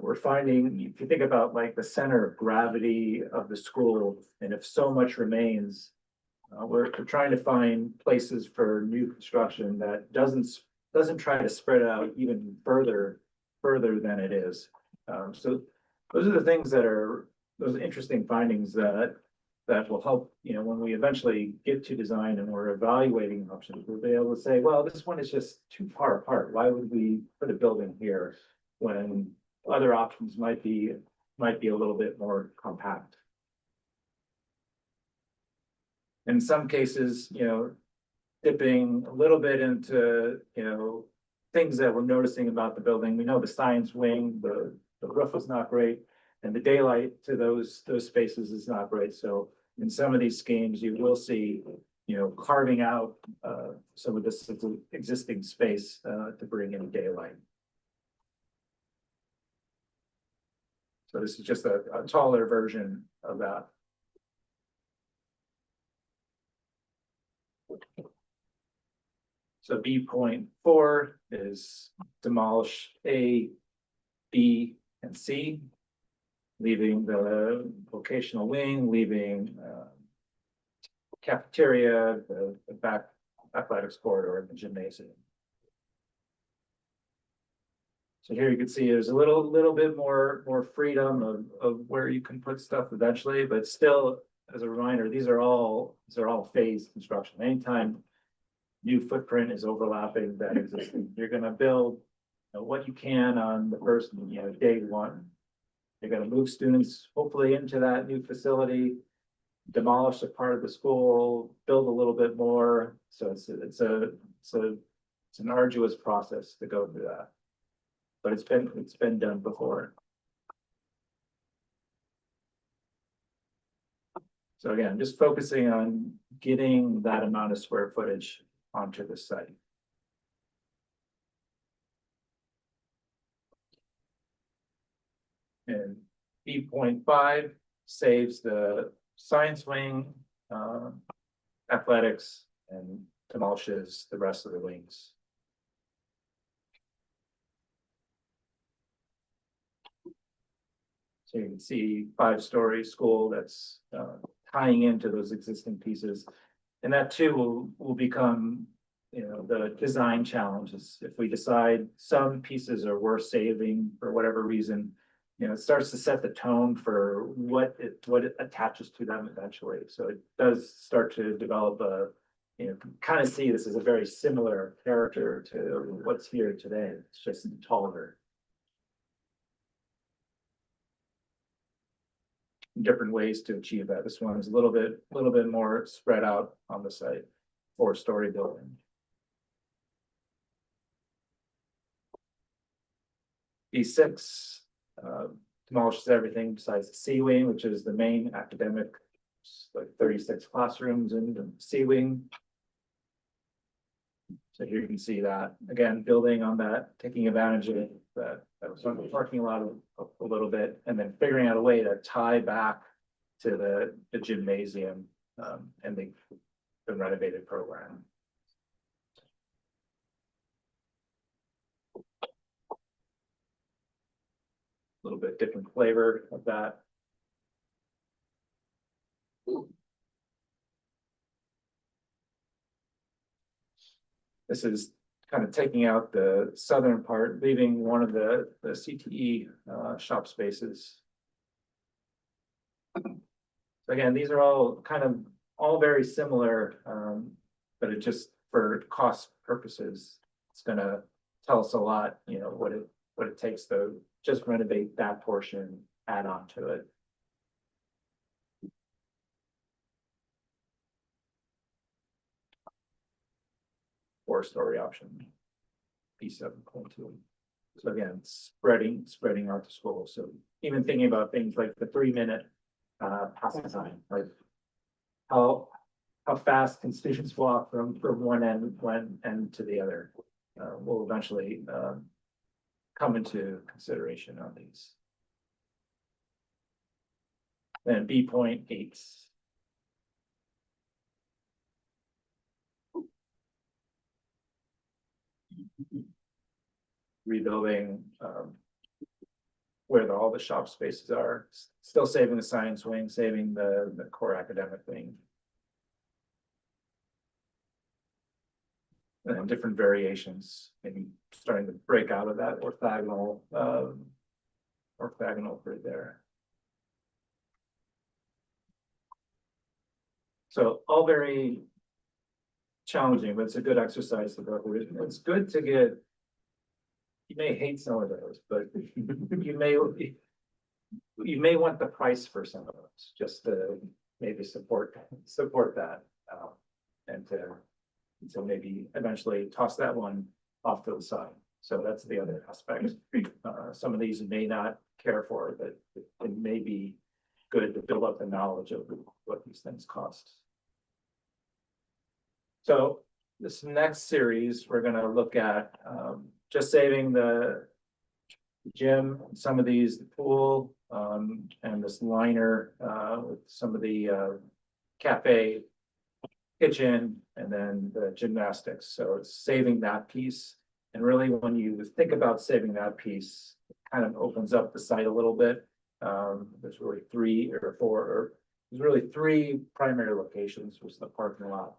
I: we're finding, if you think about like the center of gravity of the school, and if so much remains, we're trying to find places for new construction that doesn't try to spread out even further than it is. So those are the things that are those interesting findings that will help, when we eventually get to design and we're evaluating options, we'll be able to say, well, this one is just too far apart. Why would we put a building here when other options might be a little bit more compact? In some cases, dipping a little bit into, things that we're noticing about the building. We know the science wing, the roof is not great, and the daylight to those spaces is not great. So in some of these schemes, you will see, carving out some of this existing space to bring in daylight. So this is just a taller version of that. So B.4 is demolish A, B, and C, leaving the vocational wing, leaving cafeteria, the back athletics corridor, and the gymnasium. So here you can see there's a little bit more freedom of where you can put stuff eventually, but still, as a reminder, these are all phased construction. Anytime new footprint is overlapping that existing, you're going to build what you can on the first day one. You're going to move students hopefully into that new facility, demolish a part of the school, build a little bit more. So it's an arduous process to go through that, but it's been done before. So again, just focusing on getting that amount of square footage onto the site. And B.5 saves the science wing, athletics, and demolishes the rest of the wings. So you can see 5-story school that's tying into those existing pieces. And that too will become, the design challenges. If we decide some pieces are worth saving for whatever reason, it starts to set the tone for what it attaches to them eventually. So it does start to develop a, kind of see this as a very similar character to what's here today. It's just taller. Different ways to achieve that. This one is a little bit more spread out on the site. 4-story building. B6 demolishes everything besides the C wing, which is the main academic, like 36 classrooms in the C wing. So here you can see that again, building on that, taking advantage of that was on the parking lot a little bit, and then figuring out a way to tie back to the gymnasium and the renovated program. A little bit different flavor of that. This is kind of taking out the southern part, leaving one of the CTE shop spaces. So again, these are all very similar, but it just for cost purposes, it's going to tell us a lot, what it takes to just renovate that portion, add on to it. Four-story option, B7.2. So again, spreading out the school. So even thinking about things like the 3-minute passing time, like how how fast can students walk from one end to the other, will eventually, come into consideration on these. Then B.8. Rebuilding, where all the shop spaces are, still saving the science wing, saving the core academic wing. And different variations, maybe starting to break out of that orthogonal grid there. So all very challenging, but it's a good exercise to go through. It's good to get, you may hate some of those, but you may want the price for some of those, just to maybe support that, and to maybe eventually toss that one off to the side. So that's the other aspect. Some of these you may not care for, but it may be good to build up the knowledge of what these things cost. So this next series, we're gonna look at just saving the gym, some of these, the pool, and this liner with some of the cafe, kitchen, and then the gymnastics. So it's saving that piece. And really, when you think about saving that piece, it kind of opens up the site a little bit. There's really three primary locations, which is the parking lot,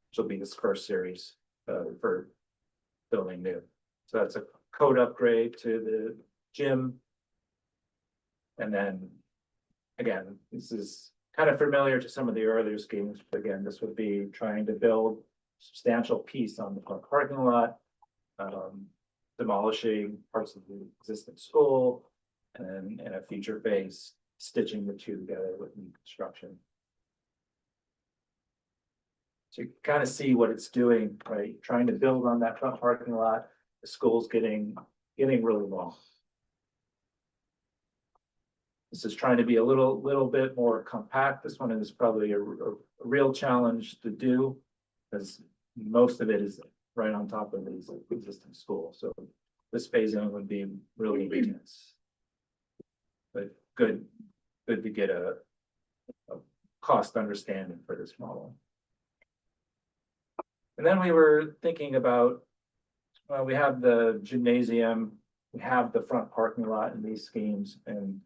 I: which will be this first series for building new. So that's a code upgrade to the gym. And then, again, this is kind of familiar to some of the earlier schemes, but again, this would be trying to build substantial piece on the parking lot, demolishing parts of the existing school, and then in a future phase, stitching the two together with new construction. So you kind of see what it's doing, right? Trying to build on that front parking lot, the school's getting really long. This is trying to be a little bit more compact. This one is probably a real challenge to do, because most of it is right on top of these existing schools. So this phasing would be really intense. But good to get a cost understanding for this model. And then we were thinking about, well, we have the gymnasium, we have the front parking lot in these schemes, and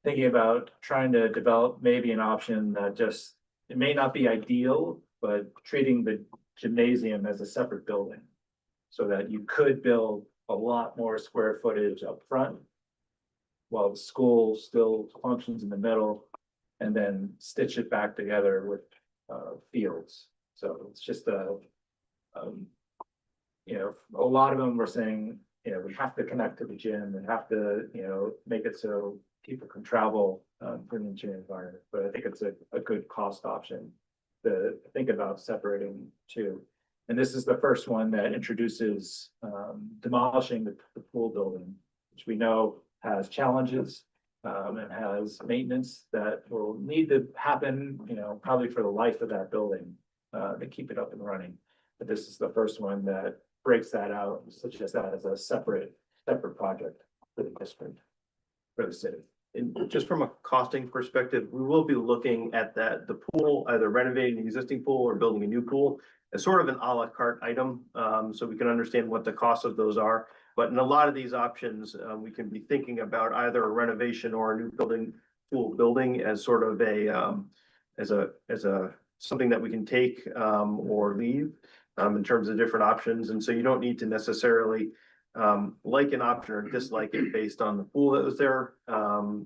I: thinking about trying to develop maybe an option that just, it may not be ideal, but treating the gymnasium as a separate building, so that you could build a lot more square footage up front while the school still functions in the middle, and then stitch it back together with fields. So it's just you know, a lot of them were saying, you know, we have to connect to the gym and have to, you know, make it so people can travel for an engineering environment. But I think it's a good cost option to think about separating two. And this is the first one that introduces demolishing the pool building, which we know has challenges and has maintenance that will need to happen, you know, probably for the life of that building to keep it up and running. But this is the first one that breaks that out, such as that as a separate project for the district, for the city.
J: And just from a costing perspective, we will be looking at the pool, either renovating the existing pool or building a new pool as sort of an a la carte item. So we can understand what the costs of those are. But in a lot of these options, we can be thinking about either a renovation or a new pool building as sort of a something that we can take or leave in terms of different options. And so you don't need to necessarily like an option or dislike it based on the pool that was there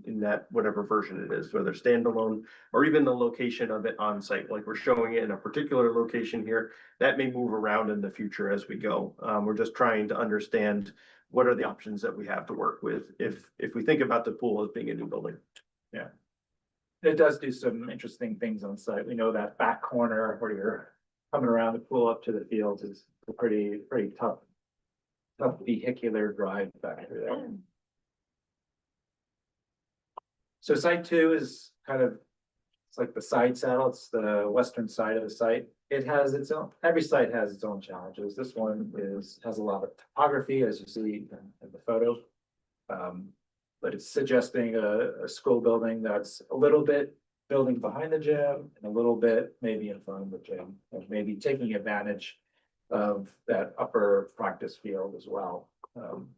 J: in that whatever version it is, whether standalone or even the location of it on site. Like we're showing it in a particular location here, that may move around in the future as we go. We're just trying to understand what are the options that we have to work with if we think about the pool as being a new building.
I: Yeah. It does do some interesting things on site. We know that back corner where you're coming around the pool up to the fields is a pretty tough vehicular drive back through there. So site 2 is kind of it's like the side saddle, it's the western side of the site. It has its own, every site has its own challenges. This one has a lot of topography, as you see in the photo. But it's suggesting a school building that's a little bit building behind the gym and a little bit maybe in front of the gym, and maybe taking advantage of that upper practice field as well,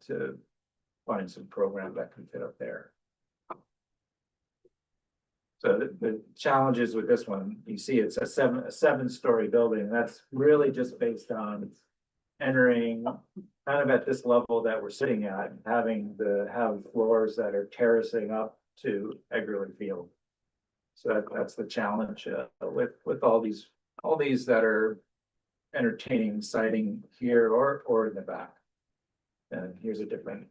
I: to find some program that can fit up there. So the challenges with this one, you see it's a seven-story building. That's really just based on entering kind of at this level that we're sitting at, having to have floors that are terracing up to Eggerly Field. So that's the challenge with all these that are entertaining siting here or in the back. And here's a different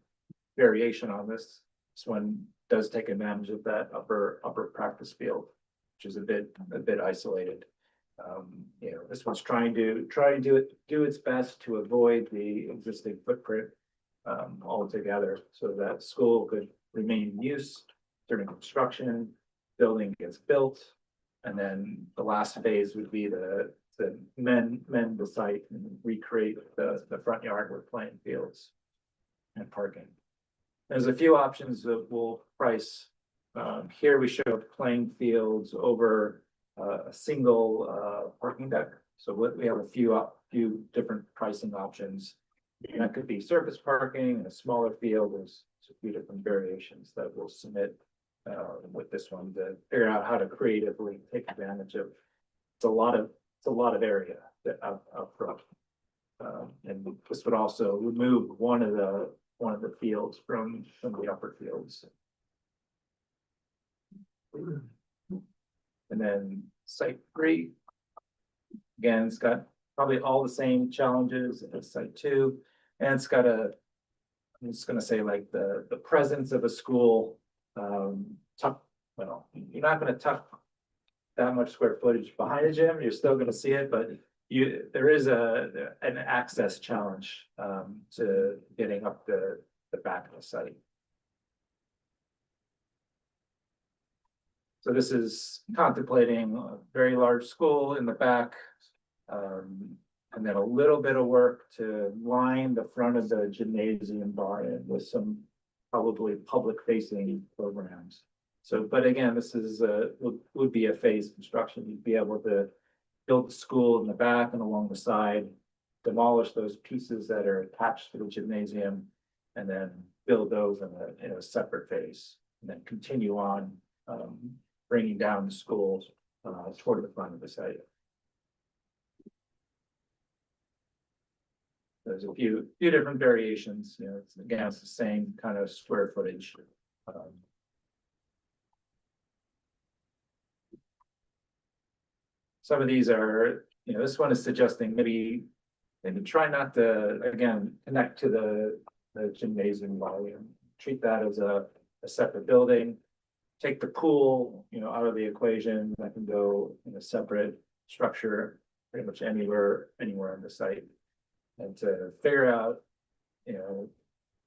I: variation on this. This one does take advantage of that upper practice field, which is a bit isolated. You know, this one's trying to do its best to avoid the existing footprint altogether, so that school could remain in use during construction, building gets built, and then the last phase would be to mend the site and recreate the front yard with playing fields and parking. There's a few options that we'll price. Here we show playing fields over a single parking deck. So we have a few different pricing options. And that could be surface parking, a smaller field. There's a few different variations that we'll submit with this one to figure out how to creatively take advantage of. It's a lot of area that up front. And this would also remove one of the fields from the upper fields. And then site 3, again, it's got probably all the same challenges as site 2, and it's got I'm just gonna say like the presence of a school, well, you're not gonna tuck that much square footage behind a gym, you're still gonna see it, but there is an access challenge to getting up the back of the site. So this is contemplating a very large school in the back, and then a little bit of work to line the front of the gymnasium barn with some probably public facing programs. So, but again, this is would be a phased construction. You'd be able to build the school in the back and along the side, demolish those pieces that are attached to the gymnasium, and then build those in a separate phase, and then continue on bringing down the schools toward the front of the site. There's a few different variations. You know, it's the same kind of square footage. Some of these are, you know, this one is suggesting maybe try not to, again, connect to the gymnasium volume. Treat that as a separate building. Take the pool, you know, out of the equation. That can go in a separate structure, pretty much anywhere on the site. And to figure out, you know,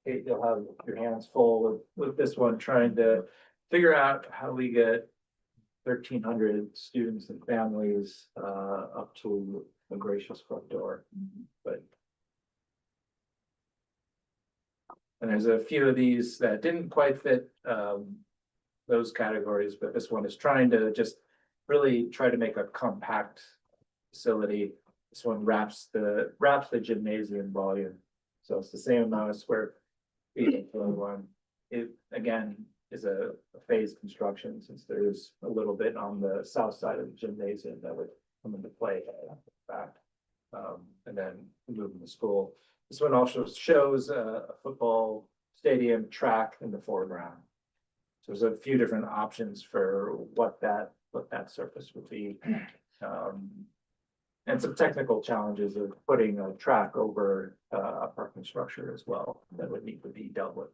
I: you'll have your hands full with this one, trying to figure out how we get 1,300 students and families up to a gracious front door. And there's a few of these that didn't quite fit those categories, but this one is trying to just really try to make a compact facility. This one wraps the gymnasium volume, so it's the same amount of square feet for one. It again is a phased construction, since there's a little bit on the south side of the gymnasium that would come into play back, and then moving the school. This one also shows a football stadium track in the foreground. So there's a few different options for what that surface would be. And some technical challenges of putting a track over a parking structure as well that would need to be dealt with.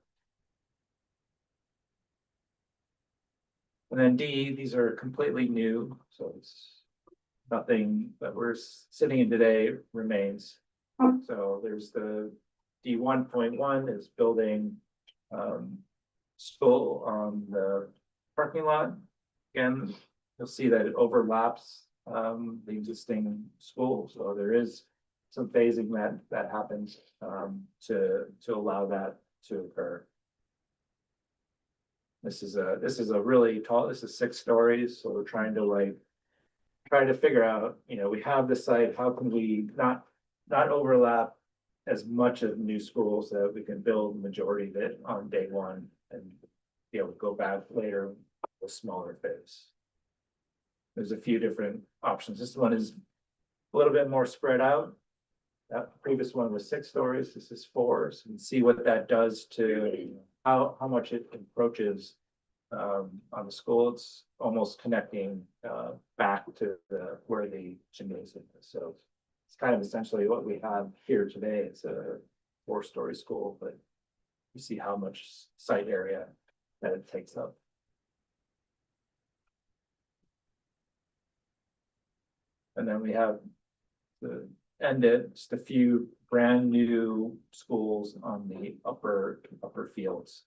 I: And then D, these are completely new, so it's nothing that we're sitting in today remains. So there's the D 1.1 is building school on the parking lot. Again, you'll see that it overlaps, the existing school, so there is some phasing that happens, to allow that to occur. This is a really tall, this is 6 stories, so we're trying to figure out, we have the site, how can we not overlap as much of new schools so that we can build the majority of it on day one and be able to go back later with smaller phase. There's a few different options. This one is a little bit more spread out. That previous one was 6 stories, this is 4, so you can see what that does to how much it encroaches on the school. It's almost connecting back to where the gymnasium is. So it's kind of essentially what we have here today. It's a 4-story school, but you see how much site area that it takes up. And then we have just a few brand new schools on the upper fields.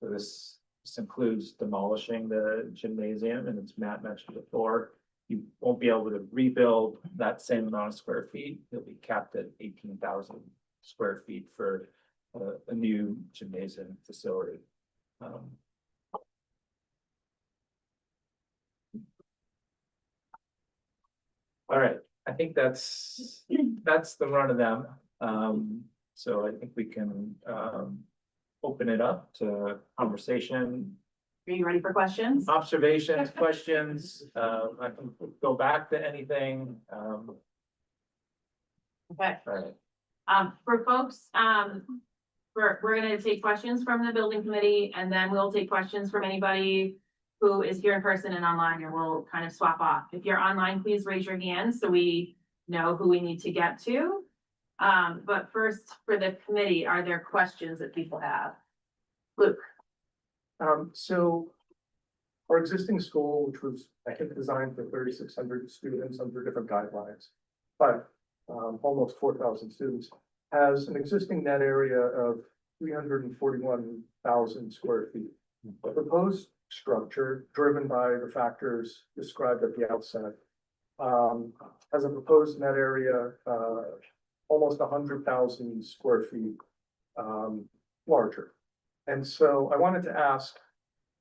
I: So this includes demolishing the gymnasium, and as Matt mentioned before, you won't be able to rebuild that same amount of square feet. You'll be capped at 18,000 square feet for a new gymnasium facility. All right, I think that's the run of them. So I think we can open it up to conversation,
A: Are you ready for questions?
I: observations, questions. I can go back to anything.
A: Okay.
I: All right.
A: For folks, we're gonna take questions from the building committee, and then we'll take questions from anybody who is here in person and online, and we'll kind of swap off. If you're online, please raise your hand so we know who we need to get to. But first, for the committee, are there questions that people have? Luke?
F: So our existing school, which was, I think, designed for 3,600 students under different guidelines, but almost 4,000 students, has an existing net area of 341,000 square feet. The proposed structure, driven by the factors described at the outset, has a proposed net area almost 100,000 square feet larger. And so I wanted to ask,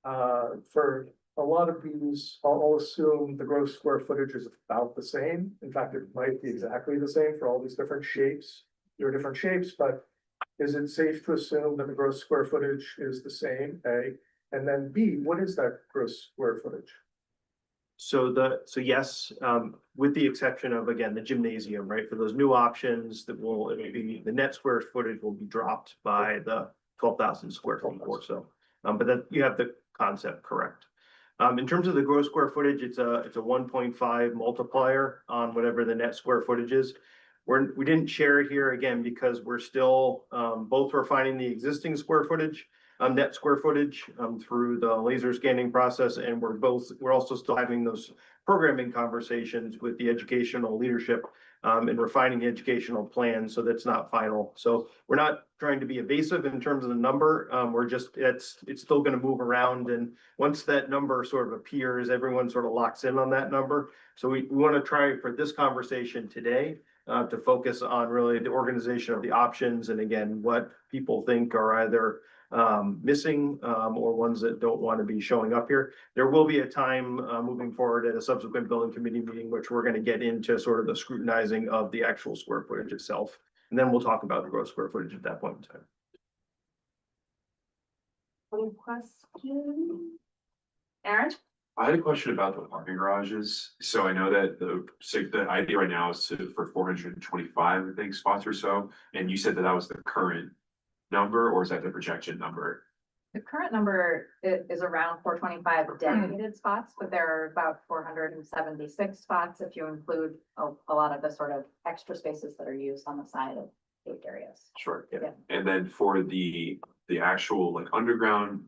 F: for a lot of these, I'll assume the gross square footage is about the same. In fact, it might be exactly the same for all these different shapes. There are different shapes, but is it safe to assume that the gross square footage is the same, A? And then B, what is that gross square footage?
J: So yes, with the exception of, again, the gymnasium, right? For those new options it'll be, the net square footage will be dropped by the 12,000 square feet or so. But then you have the concept correct. In terms of the gross square footage, it's a 1.5 multiplier on whatever the net square footage is. We didn't share it here again because we're still both refining the existing square footage, net square footage through the laser scanning process, and we're also still having those programming conversations with the educational leadership and refining the educational plan, so that's not final. So we're not trying to be evasive in terms of the number. We're just, it's still going to move around, and once that number sort of appears, everyone sort of locks in on that number. So we want to try for this conversation today to focus on really the organization of the options, and again, what people think are either missing or ones that don't want to be showing up here. There will be a time moving forward at a subsequent building committee meeting, which we're going to get into sort of the scrutinizing of the actual square footage itself. And then we'll talk about the gross square footage at that point in time.
A: Any questions? Aaron?
M: I had a question about the parking garages. So I know that the idea right now is for 425, I think, spots or so. And you said that was the current number, or is that the projection number?
L: The current number is around 425 dedicated spots, but there are about 476 spots if you include a lot of the sort of extra spaces that are used on the side of paved areas.
M: Sure.
L: Yeah.
M: And then for the actual like underground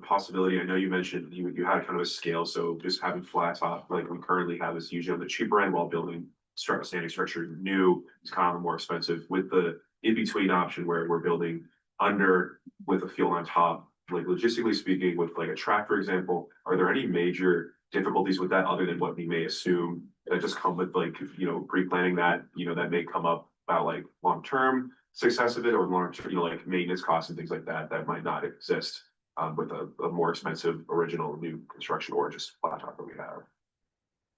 M: possibility, I know you mentioned you had kind of a scale, so just having flat top like we currently have is usually on the cheaper end, while building standing structure new is kind of more expensive. With the in-between option where we're building under with a field on top, like logistically speaking, with like a track, for example, are there any major difficulties with that other than what we may assume that just come with like, pre-planning that, that may come up about like long-term success of it or long-term, like maintenance costs and things like that, that might not exist with a more expensive original new construction or just flat top that we have.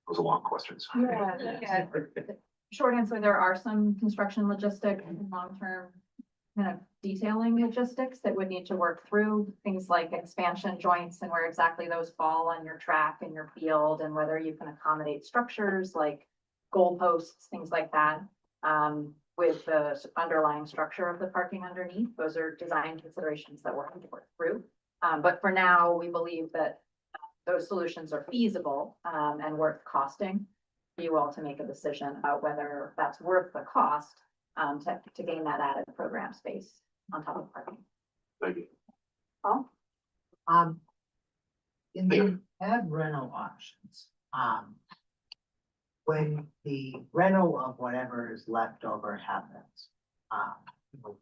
M: Those are long questions.
L: Yeah. Short answer, there are some construction logistic and long-term kind of detailing logistics that would need to work through, things like expansion joints and where exactly those fall on your track and your field, and whether you can accommodate structures like goalposts, things like that. With the underlying structure of the parking underneath, those are design considerations that we're going to work through. But for now, we believe that those solutions are feasible and worth costing for you all to make a decision about whether that's worth the cost to gain that added program space on top of parking.
M: Thank you.
L: Paul?
N: In the ad rental options, when the rental of whatever is left over happens, you know,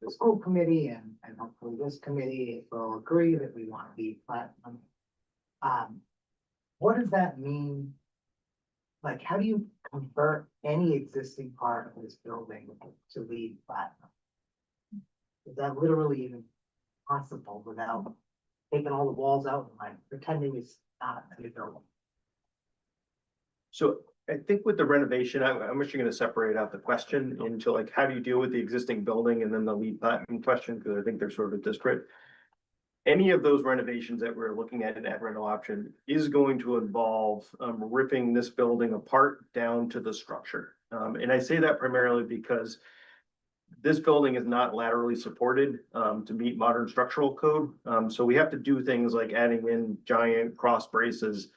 N: the school committee and hopefully this committee will agree that we want to be platinum. What does that mean? Like, how do you convert any existing part of this building to LEED platinum? Is that literally even possible without taking all the walls out and like pretending it's not a building?
J: So I think with the renovation, I'm actually gonna separate out the question into like, how do you deal with the existing building and then the LEED platinum question, because I think they're sort of disparate. Any of those renovations that we're looking at in that rental option is going to involve ripping this building apart down to the structure. And I say that primarily because this building is not laterally supported to meet modern structural code. So we have to do things like adding in giant cross braces,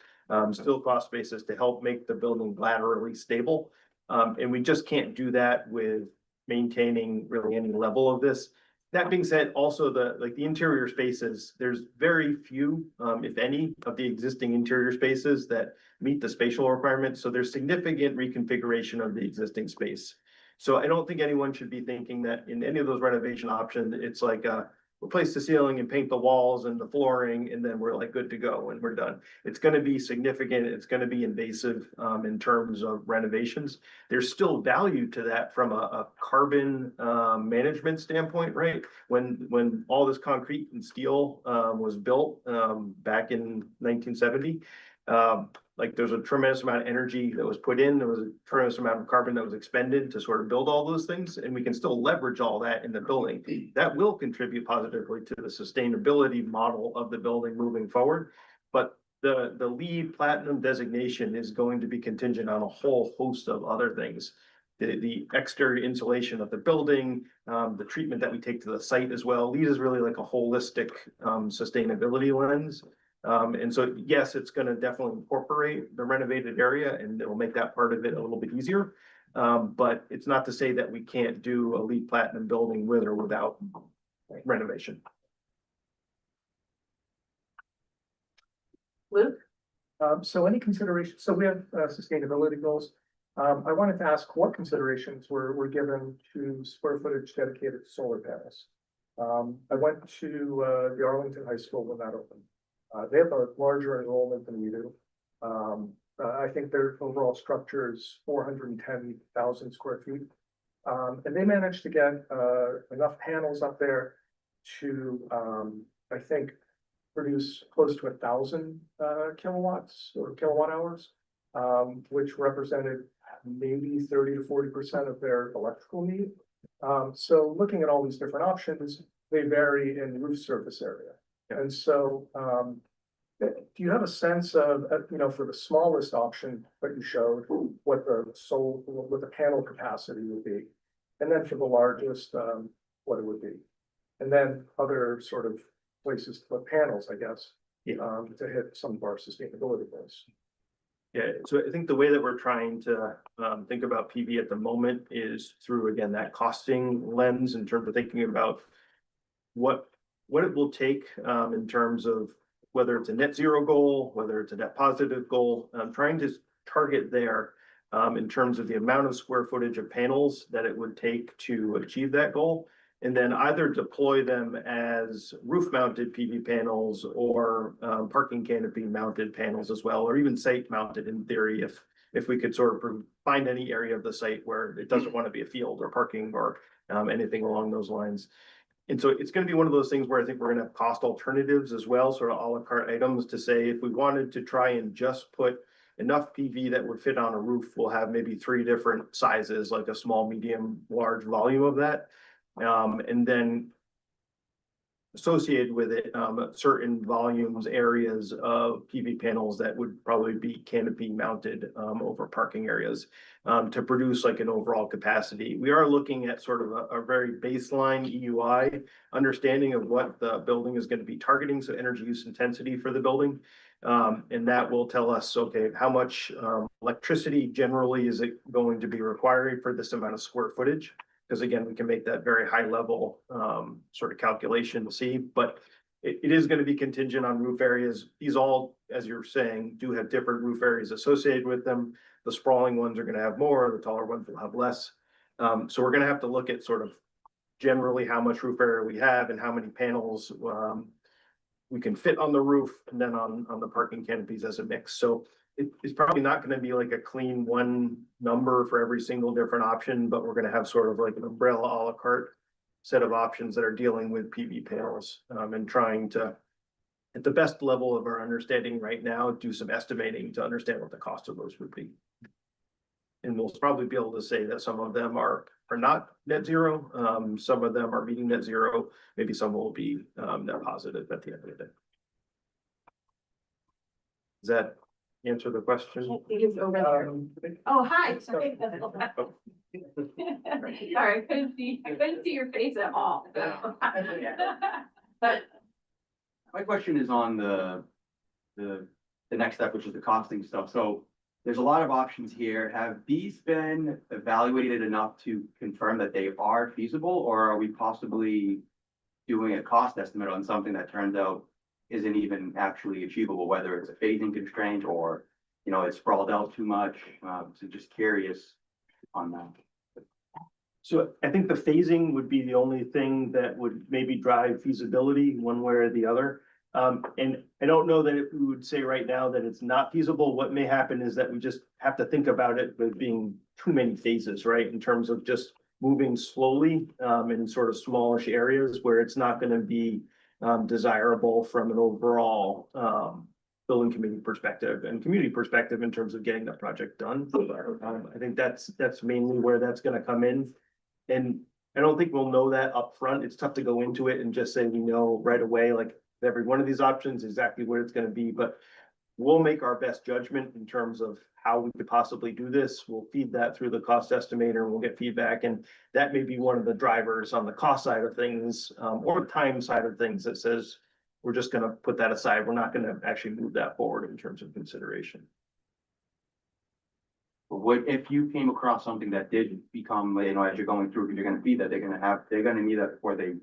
J: steel cross braces to help make the building laterally stable. And we just can't do that with maintaining really any level of this. That being said, also the interior spaces, there's very few, if any, of the existing interior spaces that meet the spatial requirements. So there's significant reconfiguration of the existing space. So I don't think anyone should be thinking that in any of those renovation options, it's like replace the ceiling and paint the walls and the flooring, and then we're like good to go and we're done. It's going to be significant. It's going to be invasive in terms of renovations. There's still value to that from a carbon management standpoint, right? When all this concrete and steel was built back in 1970, like there's a tremendous amount of energy that was put in, there was a tremendous amount of carbon that was expended to sort of build all those things, and we can still leverage all that in the building. That will contribute positively to the sustainability model of the building moving forward. But the LEED platinum designation is going to be contingent on a whole host of other things. The exterior insulation of the building, the treatment that we take to the site as well. LEED is really like a holistic sustainability lens. And so, yes, it's going to definitely incorporate the renovated area and it'll make that part of it a little bit easier. But it's not to say that we can't do a LEED platinum building with or without renovation.
A: Luke?
F: So any consideration, so we have sustainability goals. I wanted to ask what considerations were given to square footage dedicated to solar panels. I went to the Arlington High School when that opened. They have a larger enrollment than we do. I think their overall structure is 410,000 square feet. And they managed to get enough panels up there to, I think, produce close to 1,000 kilowatts or kilowatt hours, which represented maybe 30 to 40% of their electrical need. So looking at all these different options, they vary in roof surface area. And so, do you have a sense of, for the smallest option that you showed, what the panel capacity would be? And then for the largest, what it would be? And then other sort of places to put panels, I guess, to hit some of our sustainability goals.
J: Yeah, so I think the way that we're trying to think about PV at the moment is through, again, that costing lens in terms of thinking about what it will take in terms of whether it's a net zero goal, whether it's a net positive goal. I'm trying to target there in terms of the amount of square footage of panels that it would take to achieve that goal. and then either deploy them as roof mounted PV panels or parking canopy mounted panels as well, or even site mounted in theory, if we could sort of find any area of the site where it doesn't want to be a field or parking or anything along those lines. And so it's gonna be one of those things where I think we're gonna have cost alternatives as well, sort of à la carte items to say, if we wanted to try and just put enough PV that would fit on a roof, we'll have maybe 3 different sizes, like a small, medium, large volume of that. And then associated with it, certain volumes, areas of PV panels that would probably be canopy mounted over parking areas to produce like an overall capacity. We are looking at sort of a very baseline EUI understanding of what the building is going to be targeting, so energy use intensity for the building. And that will tell us, okay, how much electricity generally is it going to be requiring for this amount of square footage? Because again, we can make that very high level sort of calculation to see, but it is going to be contingent on roof areas. These all, as you're saying, do have different roof areas associated with them. The sprawling ones are going to have more, the taller ones will have less. So we're going to have to look at sort of generally how much roof area we have and how many panels we can fit on the roof and then on the parking canopies as a mix. So it's probably not going to be like a clean one number for every single different option, but we're going to have sort of like an umbrella a la carte set of options that are dealing with PV panels and trying to, at the best level of our understanding right now, do some estimating to understand what the cost of those would be. And we'll probably be able to say that some of them are not net zero. Some of them are meeting net zero. Maybe some will be net positive at the end of the day. Does that answer the question?
A: Oh, hi. Sorry, I couldn't see your face at all. But
K: My question is on the next step, which is the costing stuff. So there's a lot of options here. Have these been evaluated enough to confirm that they are feasible, or are we possibly doing a cost estimate on something that turns out isn't even actually achievable, whether it's a phasing constraint or, you know, it's sprawled out too much? So just curious on that.
J: So I think the phasing would be the only thing that would maybe drive feasibility one way or the other. And I don't know that we would say right now that it's not feasible. What may happen is that we just have to think about it with being too many phases, right? In terms of just moving slowly in sort of smallish areas where it's not going to be desirable from an overall building committee perspective and community perspective in terms of getting the project done. I think that's mainly where that's going to come in. And I don't think we'll know that up front. It's tough to go into it and just say we know right away, like every one of these options exactly what it's going to be, but we'll make our best judgment in terms of how we could possibly do this. We'll feed that through the cost estimator and we'll get feedback. And that may be one of the drivers on the cost side of things or time side of things that says, we're just going to put that aside. We're not going to actually move that forward in terms of consideration.
K: What if you came across something that did become, you know, as you're going through, because you're going to feed that, they're going to need that before they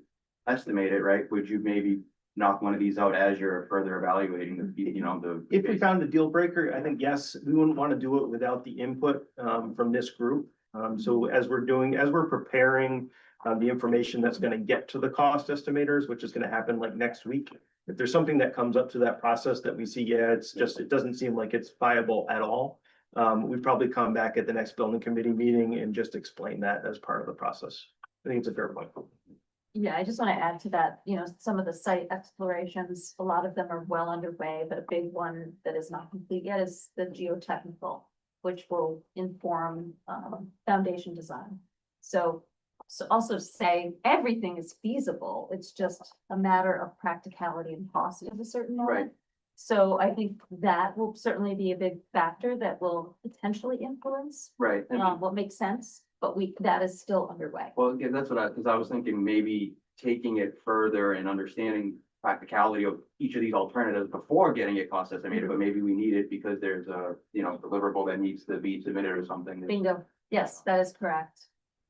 K: estimate it, right? Would you maybe knock one of these out as you're further evaluating the, you know, the.
J: If we found a deal breaker, I think, yes, we wouldn't want to do it without the input from this group. So as we're preparing the information that's going to get to the cost estimators, which is going to happen like next week. If there's something that comes up to that process that we see, yeah, it doesn't seem like it's viable at all. We'd probably come back at the next building committee meeting and just explain that as part of the process. I think it's a fair point.
H: Yeah, I just want to add to that, you know, some of the site explorations, a lot of them are well underway, but a big one that is not complete yet is the geotechnical, which will inform foundation design. So also say everything is feasible. It's just a matter of practicality and cost at a certain moment.
K: Right.
H: So I think that will certainly be a big factor that will potentially influence
K: Right.
H: what makes sense, but that is still underway.
K: Well, yeah, that's because I was thinking maybe taking it further and understanding practicality of each of these alternatives before getting it cost estimated, but maybe we need it because there's a, you know, deliverable that needs to be submitted or something.
H: Bingo. Yes, that is correct.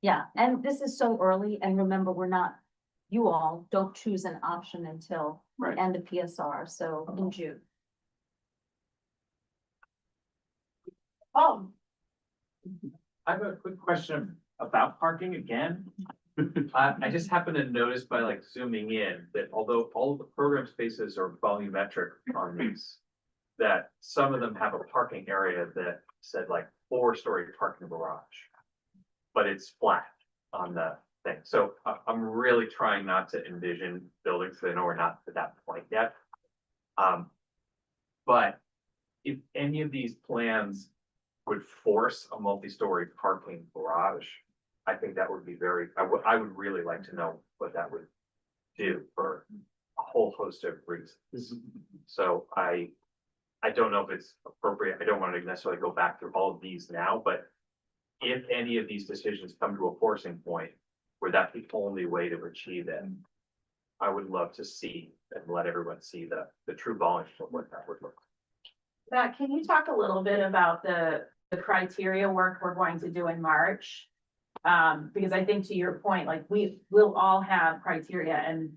H: Yeah, and this is so early, and remember, you all don't choose an option until the end of PSR, so in June.
I: I have a quick question about parking again. I just happened to notice by like zooming in that although all of the program spaces are volumetric on these, that some of them have a parking area that said like 4-story parking garage. But it's flat on the thing. So I'm really trying not to envision buildings, 'cause I know we're not at that point yet. But if any of these plans would force a multi-story parking garage, I think that would be I would really like to know what that would do for a whole host of reasons. So I don't know if it's appropriate. I don't want to necessarily go back through all of these now, but if any of these decisions come to a forcing point where that's the only way to achieve it, I would love to see and let everyone see the true volume of what that would look like.
A: Matt, can you talk a little bit about the criteria work we're going to do in March? Because I think to your point, like we will all have criteria, and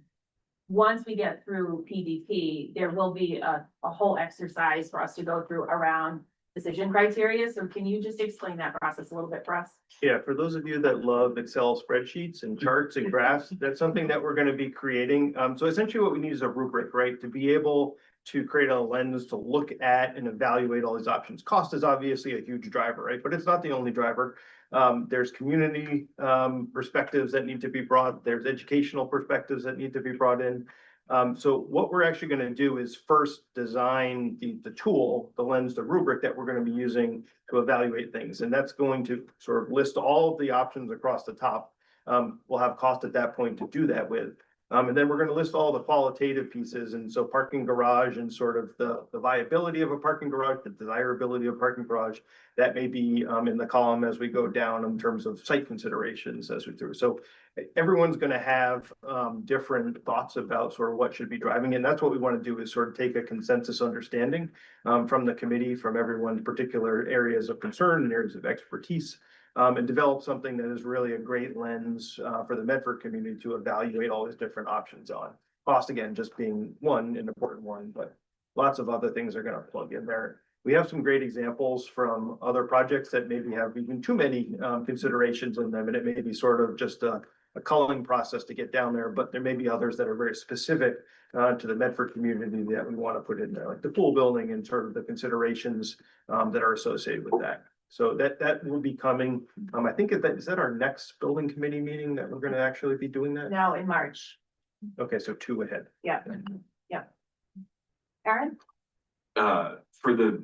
A: once we get through PDP, there will be a whole exercise for us to go through around decision criteria. So can you just explain that process a little bit for us?
J: Yeah, for those of you that love Excel spreadsheets and charts and graphs, that's something that we're going to be creating. So essentially what we need is a rubric, right? To be able to create a lens to look at and evaluate all these options. Cost is obviously a huge driver, right? But it's not the only driver. There's community perspectives that need to be brought. There's educational perspectives that need to be brought in. So what we're actually going to do is first design the tool, the lens, the rubric that we're going to be using to evaluate things. And that's going to sort of list all of the options across the top. We'll have cost at that point to do that with. And then we're going to list all the qualitative pieces. And so parking garage and sort of the viability of a parking garage, the desirability of a parking garage, that may be in the column as we go down in terms of site considerations as we do. So everyone's going to have different thoughts about sort of what should be driving. And that's what we want to do, is sort of take a consensus understanding from the committee, from everyone's particular areas of concern and areas of expertise. And develop something that is really a great lens for the Medford community to evaluate all these different options on. Cost, again, just being an important one, but lots of other things are going to plug in there. We have some great examples from other projects that maybe have even too many considerations in them, and it may be sort of just a culling process to get down there, but there may be others that are very specific to the Medford community that we want to put in there, like the pool building and sort of the considerations that are associated with that. So that will be coming. I think is that our next building committee meeting that we're going to actually be doing that?
A: No, in March.
J: Okay, so 2 ahead.
A: Yeah. Yeah. Aaron?
M: For the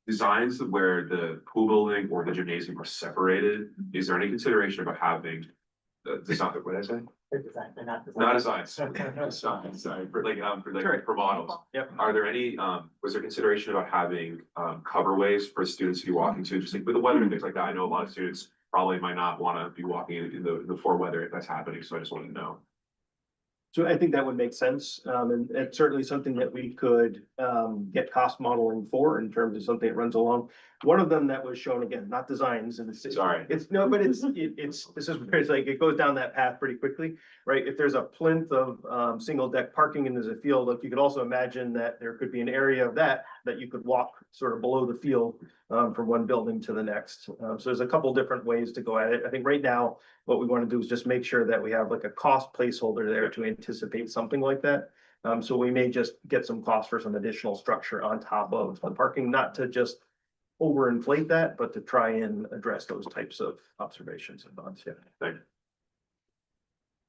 M: designs where the pool building or the gymnasium are separated, is there any consideration about having the design, what did I say?
N: They're designed, they're not designed.
M: Not designs, sorry, for models.
J: Yep.
M: Are there any, was there consideration about having, coverways for students to be walking to, just like with the weather and things like that? I know a lot of students probably might not want to be walking in the poor weather if that's happening, so I just wanted to know.
J: So I think that would make sense. And it's certainly something that we could get cost modeling for in terms of something that runs along. One of them that was shown, again, not designs, and
M: Sorry.
J: this is where it's like, it goes down that path pretty quickly, right? If there's a plinth of single deck parking and there's a field, like you could also imagine that there could be an area of that you could walk sort of below the field from one building to the next. So there's a couple different ways to go at it. I think right now, what we want to do is just make sure that we have like a cost placeholder there to anticipate something like that. So we may just get some cost for some additional structure on top of the parking, not to just overinflate that, but to try and address those types of observations and thoughts. Yeah.
M: Thank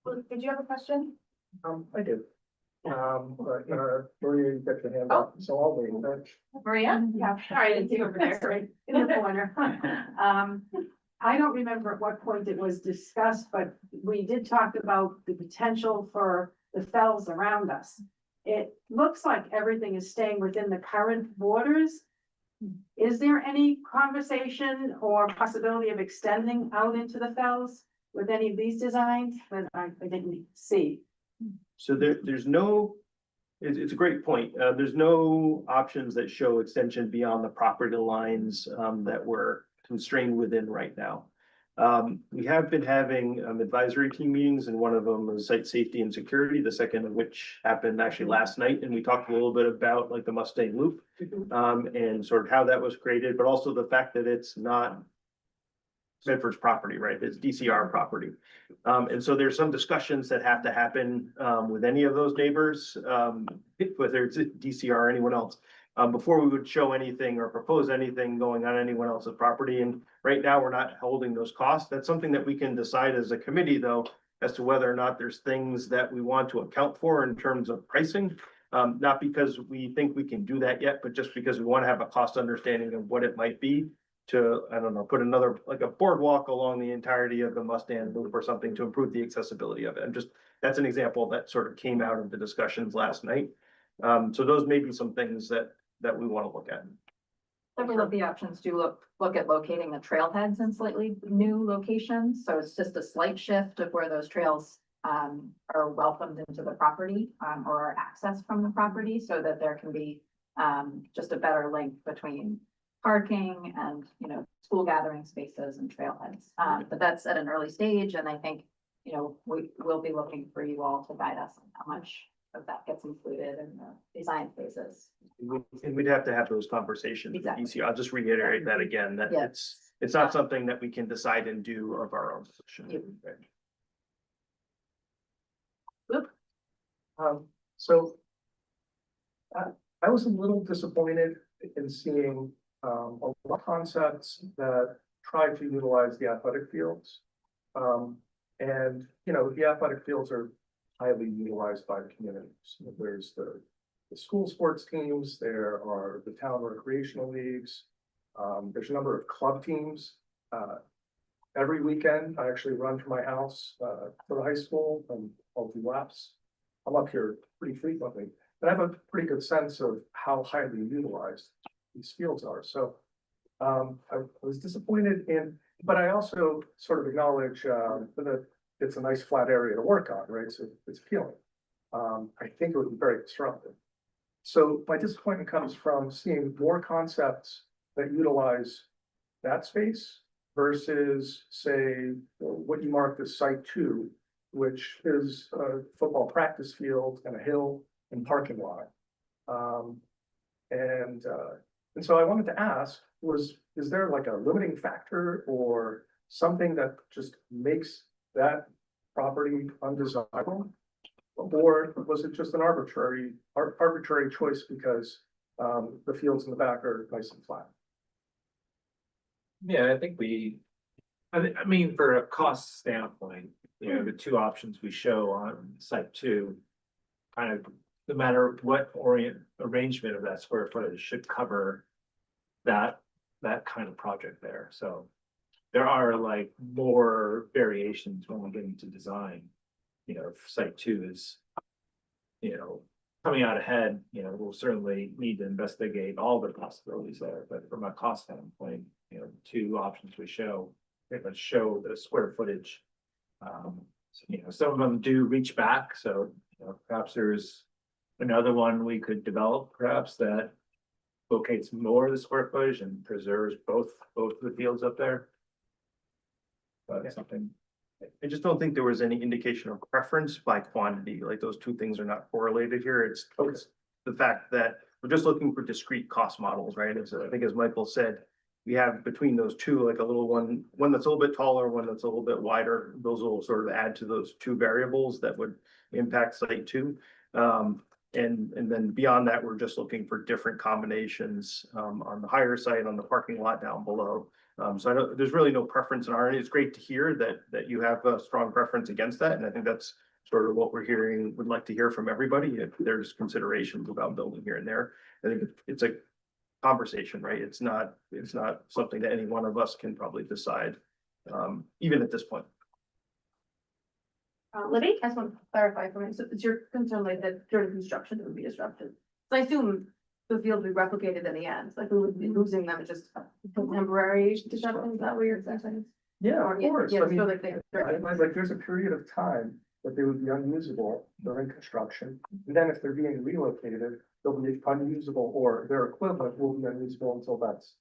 M: you.
A: Did you have a question?
F: I do. Maria, you got your hand up, so I'll wait.
A: Maria? Yeah, sorry, I didn't see you over there, right in the corner.
O: I don't remember at what point it was discussed, but we did talk about the potential for the fells around us. It looks like everything is staying within the current borders. Is there any conversation or possibility of extending out into the fells with any of these designs that I didn't see?
J: So there's no, it's a great point. There's no options that show extension beyond the property lines that we're constrained within right now. We have been having advisory team meetings, and one of them was site safety and security, the second of which happened actually last night. And we talked a little bit about like the Mustang Loop and sort of how that was created, but also the fact that it's not Medford's property, right? It's DCR property. And so there's some discussions that have to happen, with any of those neighbors, whether it's DCR or anyone else, before we would show anything or propose anything going on anyone else's property. And right now, we're not holding those costs. That's something that we can decide as a committee, though, as to whether or not there's things that we want to account for in terms of pricing. Not because we think we can do that yet, but just because we want to have a cost understanding of what it might be to, I don't know, put another, like a boardwalk along the entirety of the Mustang Loop or something to improve the accessibility of it. And just, that's an example that sort of came out of the discussions last night. So those may be some things that we want to look at.
L: Several of the options do look at locating the trailheads in slightly new locations, so it's just a slight shift of where those trails are welcomed into the property, or are accessed from the property, so that there can be just a better link between parking and, you know, school gathering spaces and trailheads. But that's at an early stage, and I think, you know, we will be looking for you all to guide us on how much of that gets included in the design phases.
J: And we'd have to have those conversations with
L: Exactly.
J: DCR. I'll just reiterate that again, that
L: Yeah.
J: it's not something that we can decide and do of our own position.
L: Yeah.
F: So I was a little disappointed in seeing a lot of concepts that try to utilize the athletic fields. And, you know, the athletic fields are highly utilized by the communities. There's the school sports teams, there are the town recreational leagues. There's a number of club teams. Every weekend, I actually run to my house for the high school and I'll do laps. I'm up here pretty frequently, but I have a pretty good sense of how highly utilized these fields are. So I was disappointed in, but I also sort of acknowledge that it's a nice flat area to work on, right? So it's appealing. I think it would be very disruptive. So my disappointment comes from seeing more concepts that utilize that space versus, say, what you marked as Site 2, which is a football practice field and a hill and parking lot. And so I wanted to ask, is there like a limiting factor or something that just makes that property undesirable? Or was it just an arbitrary choice because the fields in the back are nice and flat?
I: Yeah, I think I mean, for a cost standpoint, you know, the two options we show on site 2, kind of, no matter what arrangement of that square footage should cover that kind of project there. So there are like more variations when we get into design. You know, if site 2 is, you know, coming out ahead, you know, we'll certainly need to investigate all the possibilities there. But from a cost standpoint, you know, two options we show, pretty much show the square footage. So, you know, some of them do reach back, so, you know, perhaps there's another one we could develop, perhaps, that locates more of the square footage and preserves both the fields up there. But something.
J: I just don't think there was any indication of preference by quantity, like those two things are not correlated here. It's the fact that we're just looking for discrete cost models, right? As I think as Michael said, we have between those two, like a little one that's a little bit taller, one that's a little bit wider. Those will sort of add to those two variables that would impact site 2. And then beyond that, we're just looking for different combinations on the higher site, on the parking lot down below. So I don't, there's really no preference in our end. It's great to hear that you have a strong preference against that. And I think that's sort of what we're hearing, would like to hear from everybody. If there's considerations about building here and there, I think it's a conversation, right? It's not something that any one of us can probably decide, even at this point.
D: Libby, I just want to clarify for me, so it's your concern like that during construction it would be disrupted? So I assume the field would be replicated in the end, like we would be losing them, just temporary disruption, is that what you're saying?
F: Yeah,
D: Or,
F: of course.
D: yeah,
F: I mean,
D: so like they.
F: like there's a period of time that they would be unusable during construction. And then if they're being relocated, they'll be unusable, or their equivalent will be unusable until that's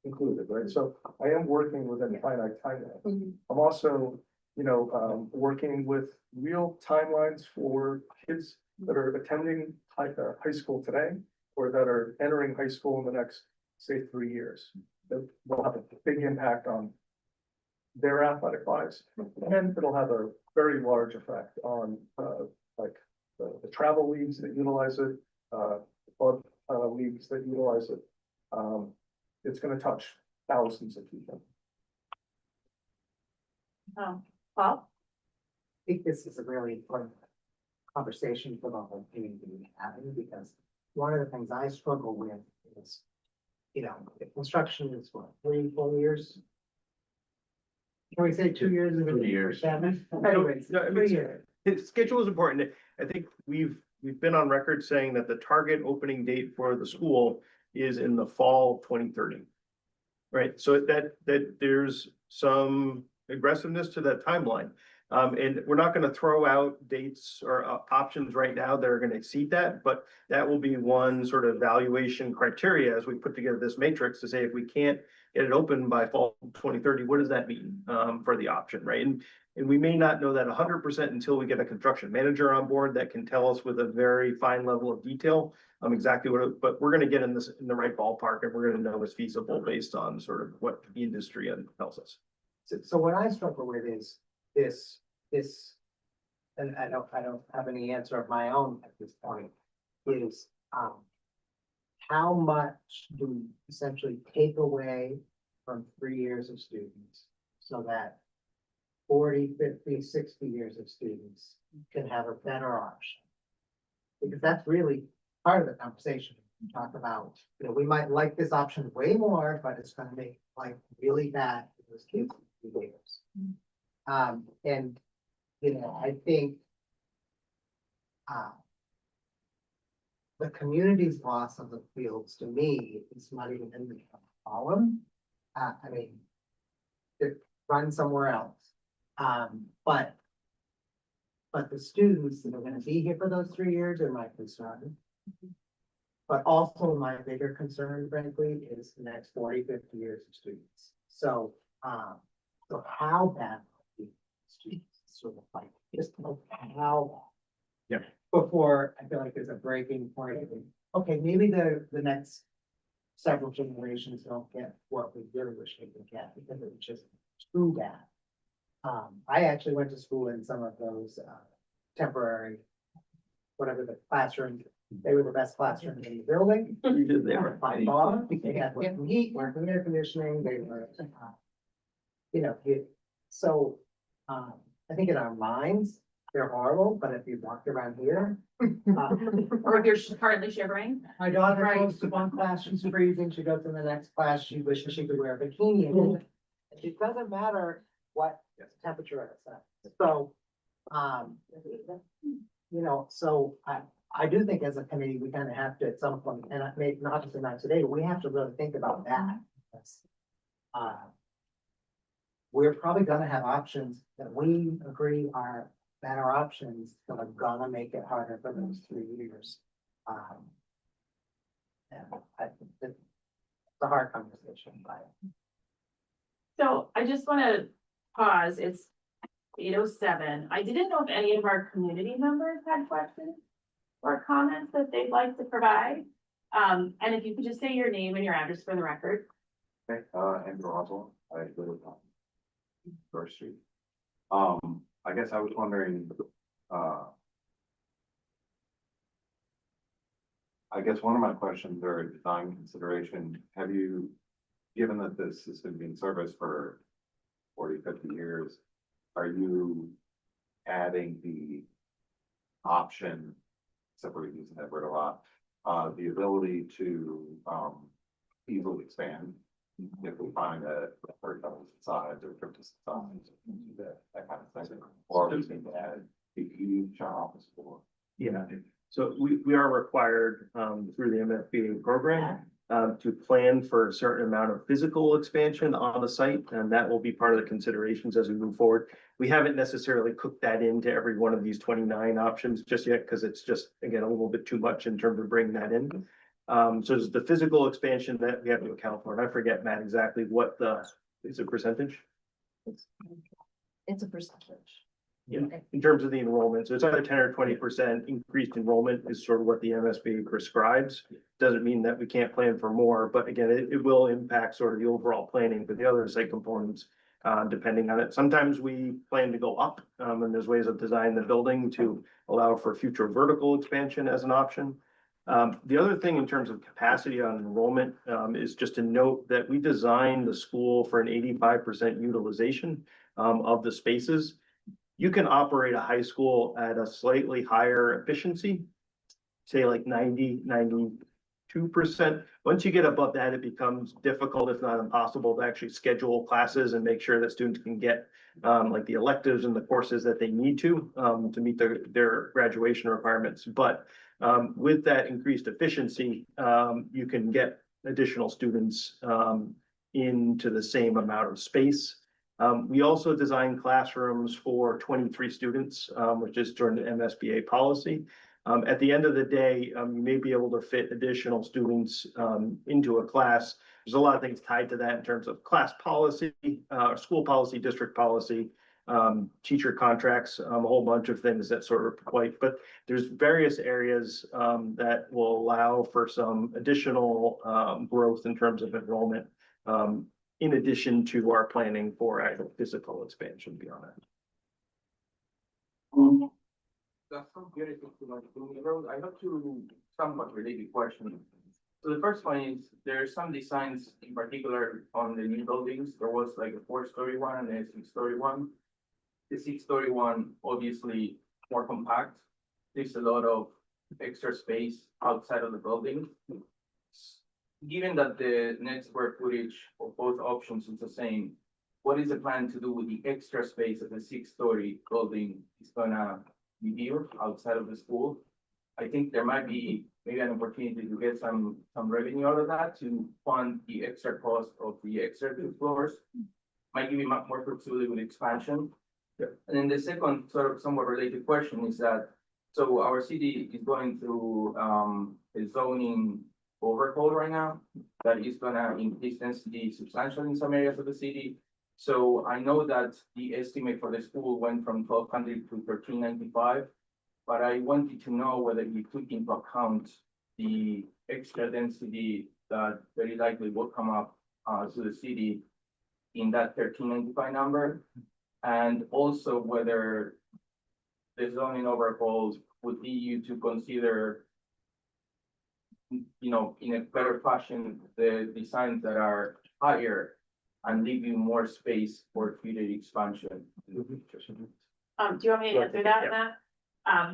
F: included, right? So I am working within a finite timeline.
D: Mhm.
F: I'm also, you know, working with real timelines for kids that are attending high school today, or that are entering high school in the next, say, 3 years. That will have a big impact on their athletic lives. And it'll have a very large effect on, like, the travel leagues that utilize it, club, leagues that utilize it. It's gonna touch thousands of people.
A: Oh, Paul?
N: I think this is a really important conversation for the whole community to be having, because one of the things I struggle with is, you know, if construction is what, 3, 4 years? Can we say 2 years?
J: 2 years.
N: Anyways,
J: No, I mean,
N: 3 years.
J: His schedule is important. I think we've been on record saying that the target opening date for the school is in the fall of 2030. Right, so that there's some aggressiveness to that timeline. And we're not gonna throw out dates or options right now that are gonna exceed that, but that will be one sort of valuation criteria as we put together this matrix to say if we can't get it open by fall 2030, what does that mean for the option, right? And we may not know that 100% until we get a construction manager on board that can tell us with a very fine level of detail exactly but we're gonna get in the right ballpark, and we're gonna know it's feasible based on sort of what the industry tells us.
N: So what I struggle with is this, and I don't have any answer of my own at this point, is, how much do we essentially take away from 3 years of students so that 40, 50, 60 years of students can have a better option? Because that's really part of the conversation. We talk about, you know, we might like this option way more, but it's gonna make life really bad for those kids in 3 years. And, you know, I think the community's loss of the fields, to me, is not even in the column. I mean, it run somewhere else. But the students that are gonna be here for those 3 years are my concern. But also my bigger concern, frankly, is the next 40, 50 years of students. So how bad are the students, sort of like, just how.
J: Yeah.
N: Before I feel like there's a breaking point. Okay, maybe the next several generations don't get what we really wish they could get, because it was just too bad. I actually went to school in some of those temporary, whatever the classrooms, they were the best classrooms in the building.
J: They were
N: By far, they had working heat, working air conditioning, they were, you know, so, I think in our minds, they're horrible, but if you walked around here.
A: Or if you're currently shivering?
N: My daughter
A: Right.
N: goes to one class, she's freezing, she goes to the next class, she wishes she could wear a bikini. It doesn't matter what temperature it's at, so, you know, so I do think as a committee, we kind of have to at some point, and I may, not just not today, we have to really think about that. Because, we're probably gonna have options that we agree are better options that are gonna make it harder for those 3 years. And I think it's a hard conversation, but.
A: So I just wanna pause, it's 8:07. I didn't know if any of our community members had questions or comments that they'd like to provide. And if you could just say your name and your address for the record.
P: Okay, Andrew Oswald, I live on First Street. I guess I was wondering, I guess one of my questions are design consideration. Have you, given that this has been being serviced for 40, 50 years, are you adding the option, except we're using that word a lot, the ability to easily expand if we find that for double size or triple size, that kind of thing, or we need to add the huge office floor?
J: Yeah, so we are required through the MFBA program to plan for a certain amount of physical expansion on the site, and that will be part of the considerations as we move forward. We haven't necessarily cooked that into every one of these 29 options just yet, because it's just, again, a little bit too much in terms of bringing that in. So there's the physical expansion that we have to account for, and I forget, Matt, exactly what is a percentage?
H: It's a percentage.
J: Yeah, in terms of the enrollment, so it's either 10 or 20% increased enrollment is sort of what the MSB prescribes. Doesn't mean that we can't plan for more, but again, it will impact sort of the overall planning, but the other site components depending on it. Sometimes we plan to go up, and there's ways of designing the building to allow for future vertical expansion as an option. The other thing in terms of capacity on enrollment, is just to note that we designed the school for an 85% utilization, of the spaces. You can operate a high school at a slightly higher efficiency, say like 92%. Once you get above that, it becomes difficult, if not impossible, to actually schedule classes and make sure that students can get like the electives and the courses that they need to meet their graduation requirements. But with that increased efficiency, you can get additional students into the same amount of space. We also designed classrooms for 23 students, which is during the MSBA policy. At the end of the day, you may be able to fit additional students into a class. There's a lot of things tied to that in terms of class policy, school policy, district policy, teacher contracts, a whole bunch of things that sort of quite, but there's various areas that will allow for some additional growth in terms of enrollment, in addition to our planning for actual physical expansion beyond that.
B: That's so beautiful to like road. I have two somewhat related questions. So the first one is there's some designs in particular on the new buildings. There was like a 4-story one and a 6-story one. The 6-story one obviously more compact, takes a lot of extra space outside of the building. Given that the net square footage of both options is the same, what is the plan to do with the extra space that the 6-story building is gonna be here outside of the school? I think there might be maybe an opportunity to get some revenue out of that to fund the extra cost of the extra 2 floors. Might give you much more flexibility with expansion.
J: Yeah.
B: And then the second sort of somewhat related question is that, so our city is going through a zoning overhaul right now that is gonna increase density substantially in some areas of the city. So I know that the estimate for the school went from 1,200 to 1,395, but I wanted to know whether you took into account the extra density that very likely will come up to the city in that 1,395 number, and also whether the zoning overhauls would lead you to consider, you know, in a better fashion, the designs that are higher and leave you more space for future expansion.
A: Do you want me to answer that, Matt?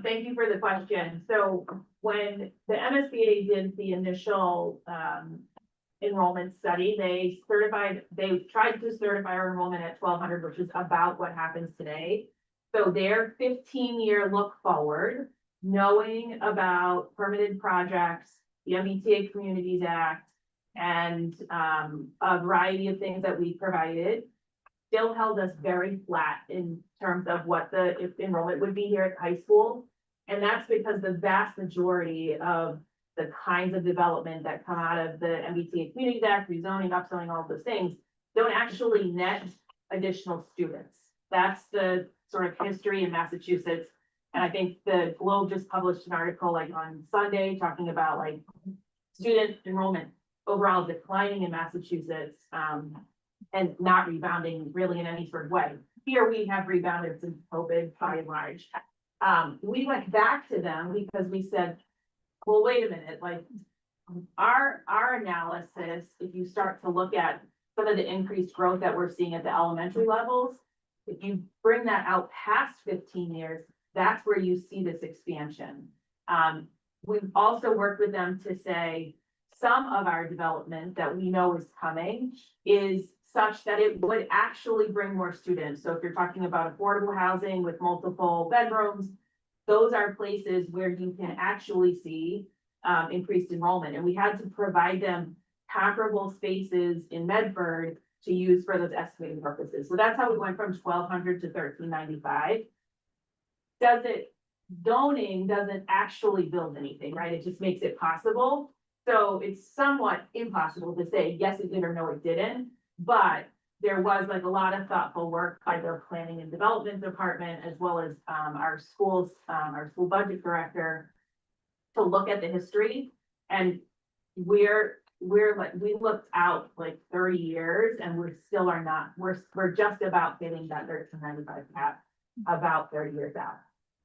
A: Thank you for the question. So when the MSBA did the initial enrollment study, they tried to certify our enrollment at 1,200, which is about what happens today. So their 15-year look forward, knowing about permitted projects, the MBTA Communities Act, and a variety of things that we provided, still held us very flat in terms of what the enrollment would be here at high school. And that's because the vast majority of the kinds of development that come out of the MBTA Communities Act, rezoning, upzoning, all of those things, don't actually net additional students. That's the sort of history in Massachusetts. And I think the Globe just published an article like on Sunday talking about like student enrollment overall declining in Massachusetts, and not rebounding really in any sort of way. Here we have rebounded since COVID by and large. We went back to them because we said, well, wait a minute, like our analysis, if you start to look at some of the increased growth that we're seeing at the elementary levels, if you bring that out past 15 years, that's where you see this expansion. We've also worked with them to say some of our development that we know is coming is such that it would actually bring more students. So if you're talking about affordable housing with multiple bedrooms, those are places where you can actually see increased enrollment. And we had to provide them comparable spaces in Medford to use for those estimating purposes. So that's how we went from 1,200 to 1,395. Zoning doesn't actually build anything, right? It just makes it possible. So it's somewhat impossible to say, yes, it did or no, it didn't. But there was like a lot of thoughtful work by the planning and development department, as well as our school budget director, to look at the history. And we're we looked out like 30 years and we're still are not, we're just about hitting that 1395 cap about 30 years out.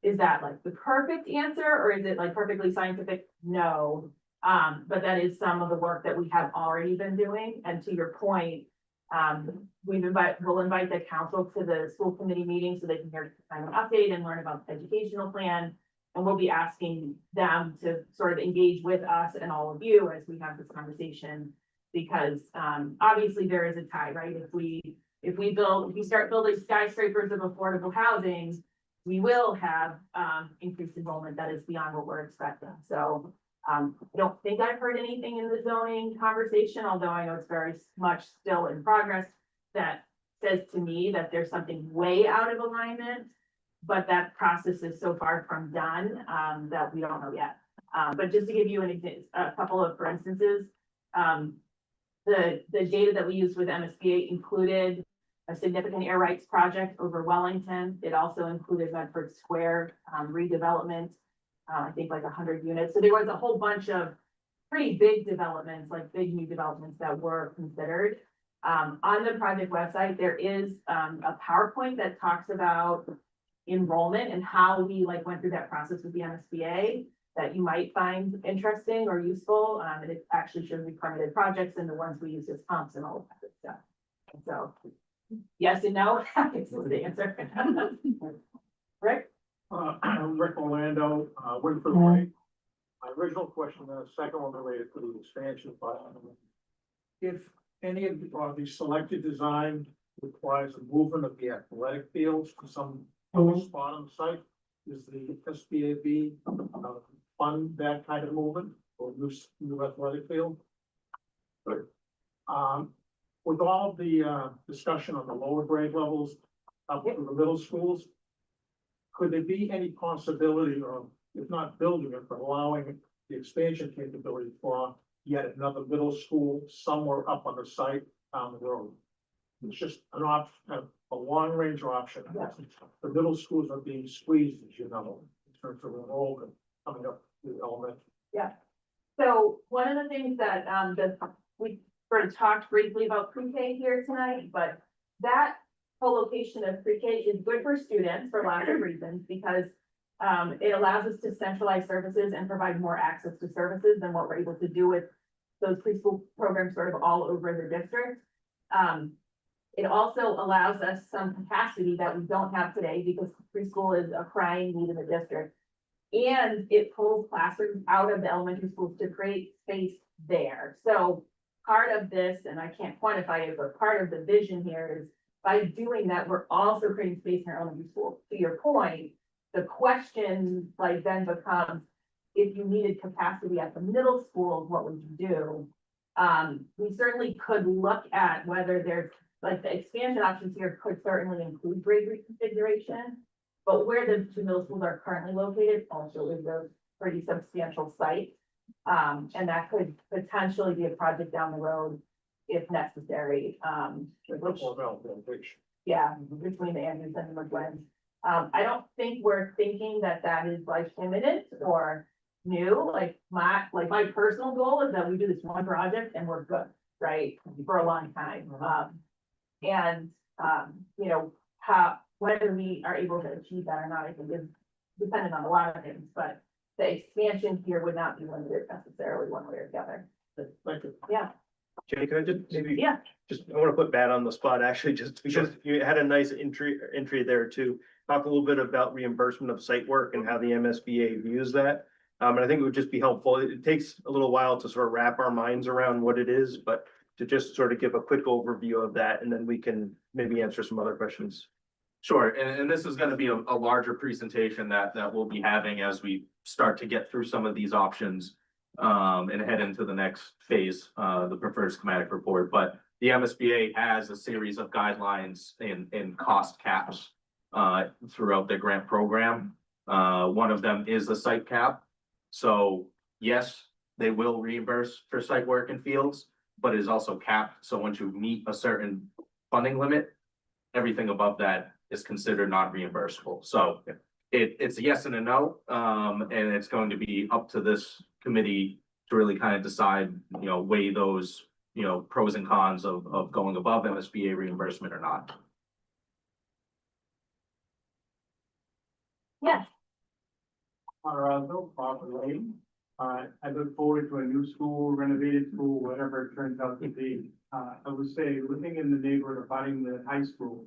A: Is that like the perfect answer or is it like perfectly scientific? No. But that is some of the work that we have already been doing. And to your point, we'll invite the council to the school committee meeting so they can hear kind of an update and learn about the educational plan. And we'll be asking them to sort of engage with us and all of you as we have this conversation. Because obviously there is a tie, right? If we start building skyscrapers of affordable housing, we will have increased enrollment that is beyond what we're expecting. So I don't think I've heard anything in the zoning conversation, although I know it's very much still in progress, that says to me that there's something way out of alignment. But that process is so far from done that we don't know yet. But just to give you a couple of, for instances, the data that we used with MSBA included a significant air rights project over Wellington. It also included Medford Square redevelopment, I think like 100 units. So there was a whole bunch of pretty big developments, like big new developments that were considered. On the project website, there is a PowerPoint that talks about enrollment and how we like went through that process with the MSBA that you might find interesting or useful. And it actually shows the permitted projects and the ones we use as comps and all of that good stuff. And so yes and no, is the answer. Rick?
E: I'm Rick Orlando, Winford Way. My original question, the second one related to the expansion, but if any of the selected design requires a movement of the athletic fields to some other spot on the site, is the SBAB fund that kind of movement or new athletic field? But with all the discussion on the lower grade levels up to the middle schools, could there be any possibility of, if not building it, but allowing the expansion capability for yet another middle school somewhere up on the site down the road? It's just an option, a long range option. The middle schools are being squeezed, as you know, in terms of enrollment coming up to elementary.
A: Yeah. So one of the things that we sort of talked briefly about pre-K here tonight, but that co-location of pre-K is good for students for lots of reasons, because it allows us to centralize services and provide more access to services than what we're able to do with those preschool programs sort of all over the district. It also allows us some capacity that we don't have today because preschool is a crying need in the district. And it pulls classrooms out of the elementary schools to create space there. So part of this, and I can't quantify it, but part of the vision here is by doing that, we're also creating space in our elementary school. To your point, the question like then becomes, if you needed capacity at the middle schools, what would you do? We certainly could look at whether there's like the expansion options here could certainly include grade reconfiguration, but where the two middle schools are currently located also is a pretty substantial site. And that could potentially be a project down the road if necessary. Yeah, between the Andrews and the McGuinn. I don't think we're thinking that that is like imminent or new. Like my personal goal is that we do this one project and we're good, right? For a long time. You know, whether we are able to achieve that or not, I think is dependent on a lot of things, but the expansion here would not be limited necessarily one way or the other.
E: Thank you.
A: Yeah,
J: Jenny, can I just maybe?
A: yeah.
J: I want to put Matt on the spot, actually, just because you had a nice entry there to talk a little bit about reimbursement of site work and how the MSBA views that. And I think it would just be helpful. It takes a little while to sort of wrap our minds around what it is, but to just sort of give a quick overview of that, and then we can maybe answer some other questions.
G: Sure, and this is gonna be a larger presentation that we'll be having as we start to get through some of these options. And head into the next phase, the preferred schematic report, but the MSBA has a series of guidelines and cost caps. Throughout the grant program, one of them is the site cap. So yes, they will reimburse for site work in fields, but it is also capped, so once you meet a certain funding limit, everything above that is considered not reimbursable. So it's a yes and a no, and it's going to be up to this committee to really kind of decide, weigh those, pros and cons of going above MSBA reimbursement or not.
A: Yes.
E: No problem. I look forward to a new school, renovated school, whatever it turns out to be. I would say, living in the neighborhood of finding the high school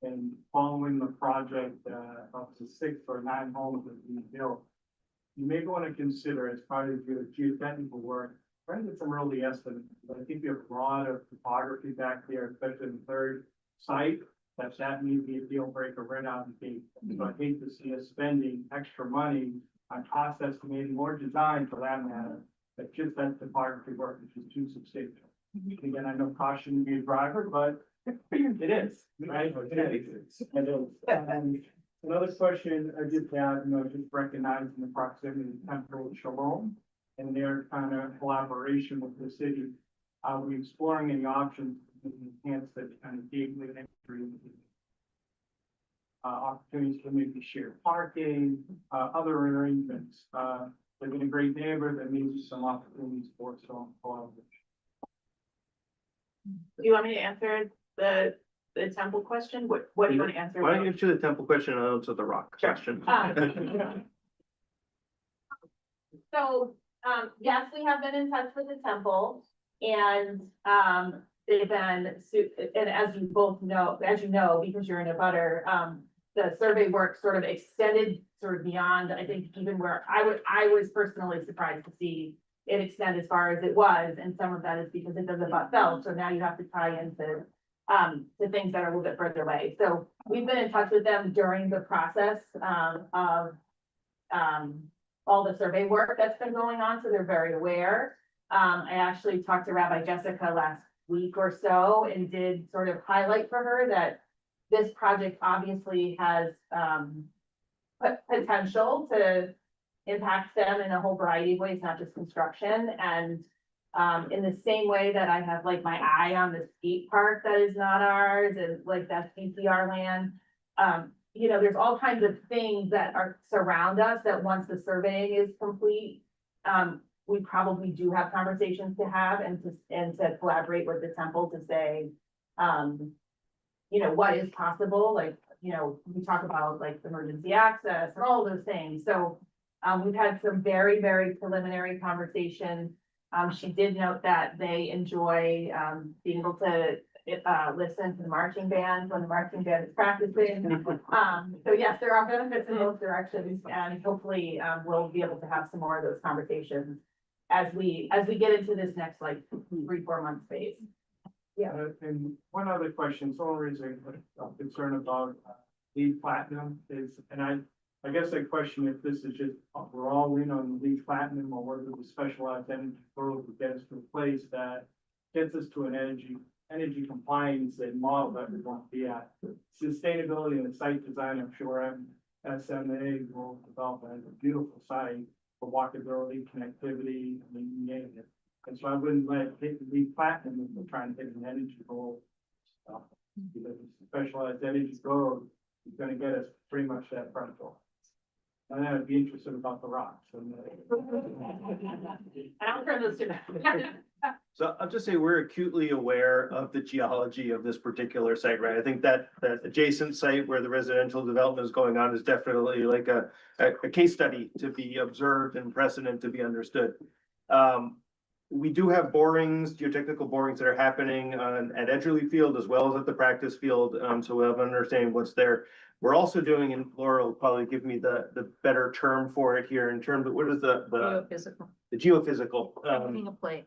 E: and following the project, up to 6 or 9 homes that we built, you may want to consider as part of your geotechnical work, trying to get some early estimates. I think you have a lot of topography back there, especially in the third site, that may be a deal breaker right out of the gate. So I hate to see us spending extra money on cost estimating or design for that matter, but just that topography work, which is too substantial. Again, I know caution to be a driver, but it is, right? It is. And another question I just had, just recognizing the proximity of Temple and Shalom and their kind of collaboration with the city. Are we exploring any options to enhance that kind of gateway entry? Opportunities for maybe shared parking, other arrangements. Live in a great neighborhood, there may be some opportunities for some collaboration.
A: Do you want me to answer the temple question? What do you want to answer?
J: Why don't you answer the temple question and I'll answer the rock
A: Sure.
J: question?
A: So, yes, we have been in touch with the temple and, they've been, and as you both know, because you're in a butter, the survey work sort of extended sort of beyond, I think, even where I was personally surprised to see it extend as far as it was, and some of that is because it doesn't butt fell, so now you have to tie into to things that are a little bit further away. So we've been in touch with them during the process of all the survey work that's been going on, so they're very aware. I actually talked to Rabbi Jessica last week or so and did sort of highlight for her that this project obviously has potential to impact them in a whole variety of ways, not just construction. And in the same way that I have like my eye on the skate park that is not ours and like that's DCR land, there's all kinds of things that are surround us that once the surveying is complete, we probably do have conversations to have and to collaborate with the temple to say, what is possible, like, we talk about like emergency access and all those things. So we've had some very, very preliminary conversations. She did note that they enjoy being able to listen to the marching band when the marching band is practicing. So yes, there are benefits in both directions, and hopefully we'll be able to have some more of those conversations as we get into this next like 3-4 month phase. Yeah.
E: And one other question, so one reason I'm concerned about LEED Platinum is, and I guess the question if this is just, we're all in on LEED Platinum or whether the specialized energy program gets to a place that gets us to an energy compliance and model that we want to be at. Sustainability and site design, I'm sure SMA will develop a beautiful site for walkability, connectivity, I mean, you name it. And so I wouldn't let it hit the LEED Platinum if we're trying to hit an energy goal. Because the specialized energy goal is gonna get us pretty much that front door. And I'd be interested about the rocks. And
A: I'll turn those to
J: So I'll just say we're acutely aware of the geology of this particular site, right? I think that adjacent site where the residential development is going on is definitely like a case study to be observed and precedent to be understood. We do have borings, geotechnical borings that are happening at Edgerly Field as well as at the practice field. So we'll have an understanding what's there. We're also doing, and Laura will probably give me the better term for it here in terms of what is the
H: Geophysical.
J: geophysical.
H: Putting a plate.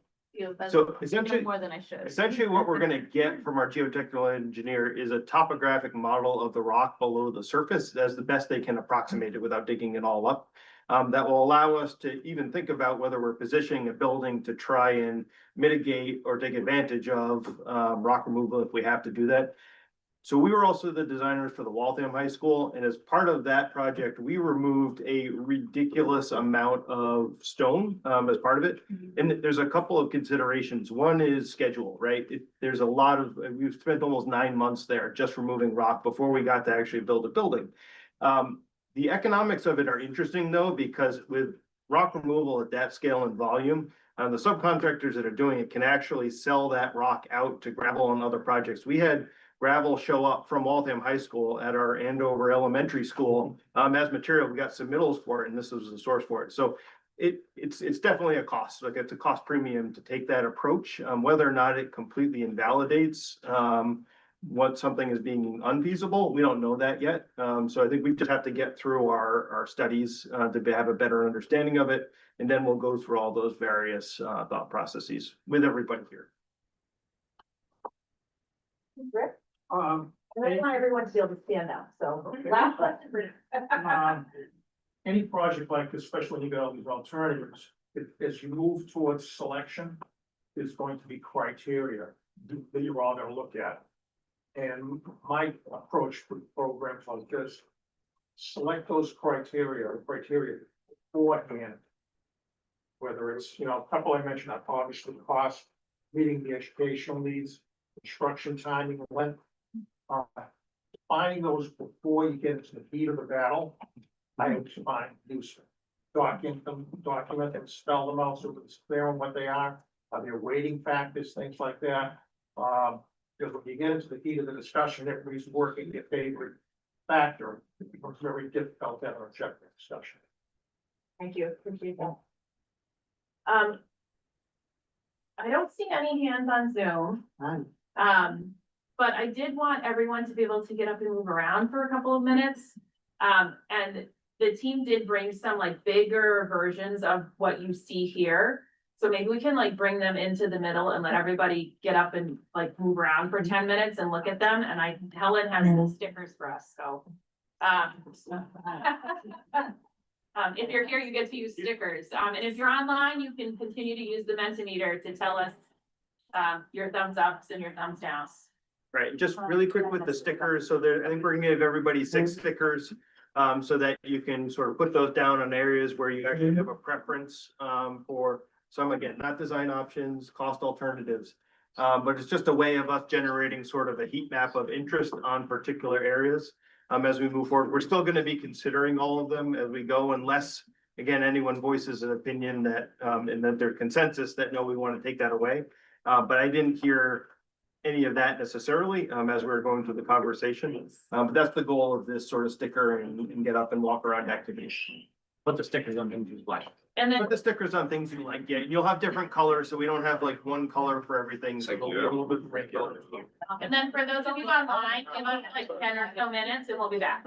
J: So essentially,
H: More than I should.
J: essentially what we're gonna get from our geotechnical engineer is a topographic model of the rock below the surface as the best they can approximate it without digging it all up. That will allow us to even think about whether we're positioning a building to try and mitigate or take advantage of rock removal if we have to do that. So we were also the designers for the Waltham High School, and as part of that project, we removed a ridiculous amount of stone as part of it. And there's a couple of considerations. One is schedule, right? There's a lot of, we've spent almost 9 months there just removing rock before we got to actually build a building. The economics of it are interesting though, because with rock removal at that scale and volume, the subcontractors that are doing it can actually sell that rock out to gravel and other projects. We had gravel show up from Waltham High School at our Andover Elementary School, as material. We got submittals for it, and this was the source for it. So it's definitely a cost, like it's a cost premium to take that approach, whether or not it completely invalidates, what something is being unfeasible, we don't know that yet. So I think we just have to get through our studies, to have a better understanding of it. And then we'll go through all those various, thought processes with everybody here.
E: Um,
A: I want everyone to be able to stand up, so.
E: Okay.
A: Laugh.
E: any project like this, especially when you get all these alternatives, as you move towards selection, there's going to be criteria that you're all gonna look at. And my approach for programs like this, select those criteria beforehand. Whether it's, a couple I mentioned, obviously cost, meeting the educational needs, construction timing, length. Finding those before you get into the heat of the battle, I think is fine, use document them, spell them out so it's clear on what they are there weighting factors, things like that. Because when you get into the heat of the discussion, everybody's working their favorite factor, it becomes very difficult to have an objective discussion.
A: Thank you, appreciate that. I don't see any hands on Zoom. But I did want everyone to be able to get up and move around for a couple of minutes. And the team did bring some like bigger versions of what you see here. So maybe we can like bring them into the middle and let everybody get up and like move around for 10 minutes and look at them. And Helen has the stickers for us, so. If you're here, you get to use stickers. And if you're online, you can continue to use the Mentimeter to tell us your thumbs ups and your thumbs downs.
J: Right, just really quick with the stickers, so there, I think we're gonna give everybody 6 stickers. So that you can sort of put those down on areas where you actually have a preference, for some, again, not design options, cost alternatives. But it's just a way of us generating sort of a heat map of interest on particular areas. As we move forward, we're still gonna be considering all of them as we go, unless, again, anyone voices an opinion that, and that there's consensus that, no, we wanna take that away. But I didn't hear any of that necessarily, as we were going through the conversation. But that's the goal of this sort of sticker, and you can get up and walk around activities.
B: Put the stickers on things you like.
A: And then
J: Put the stickers on things you like, yeah, you'll have different colors, so we don't have like one color for everything, so it'll be a little bit regular.
A: And then for those of you online, give us like 10 or so minutes and we'll be back.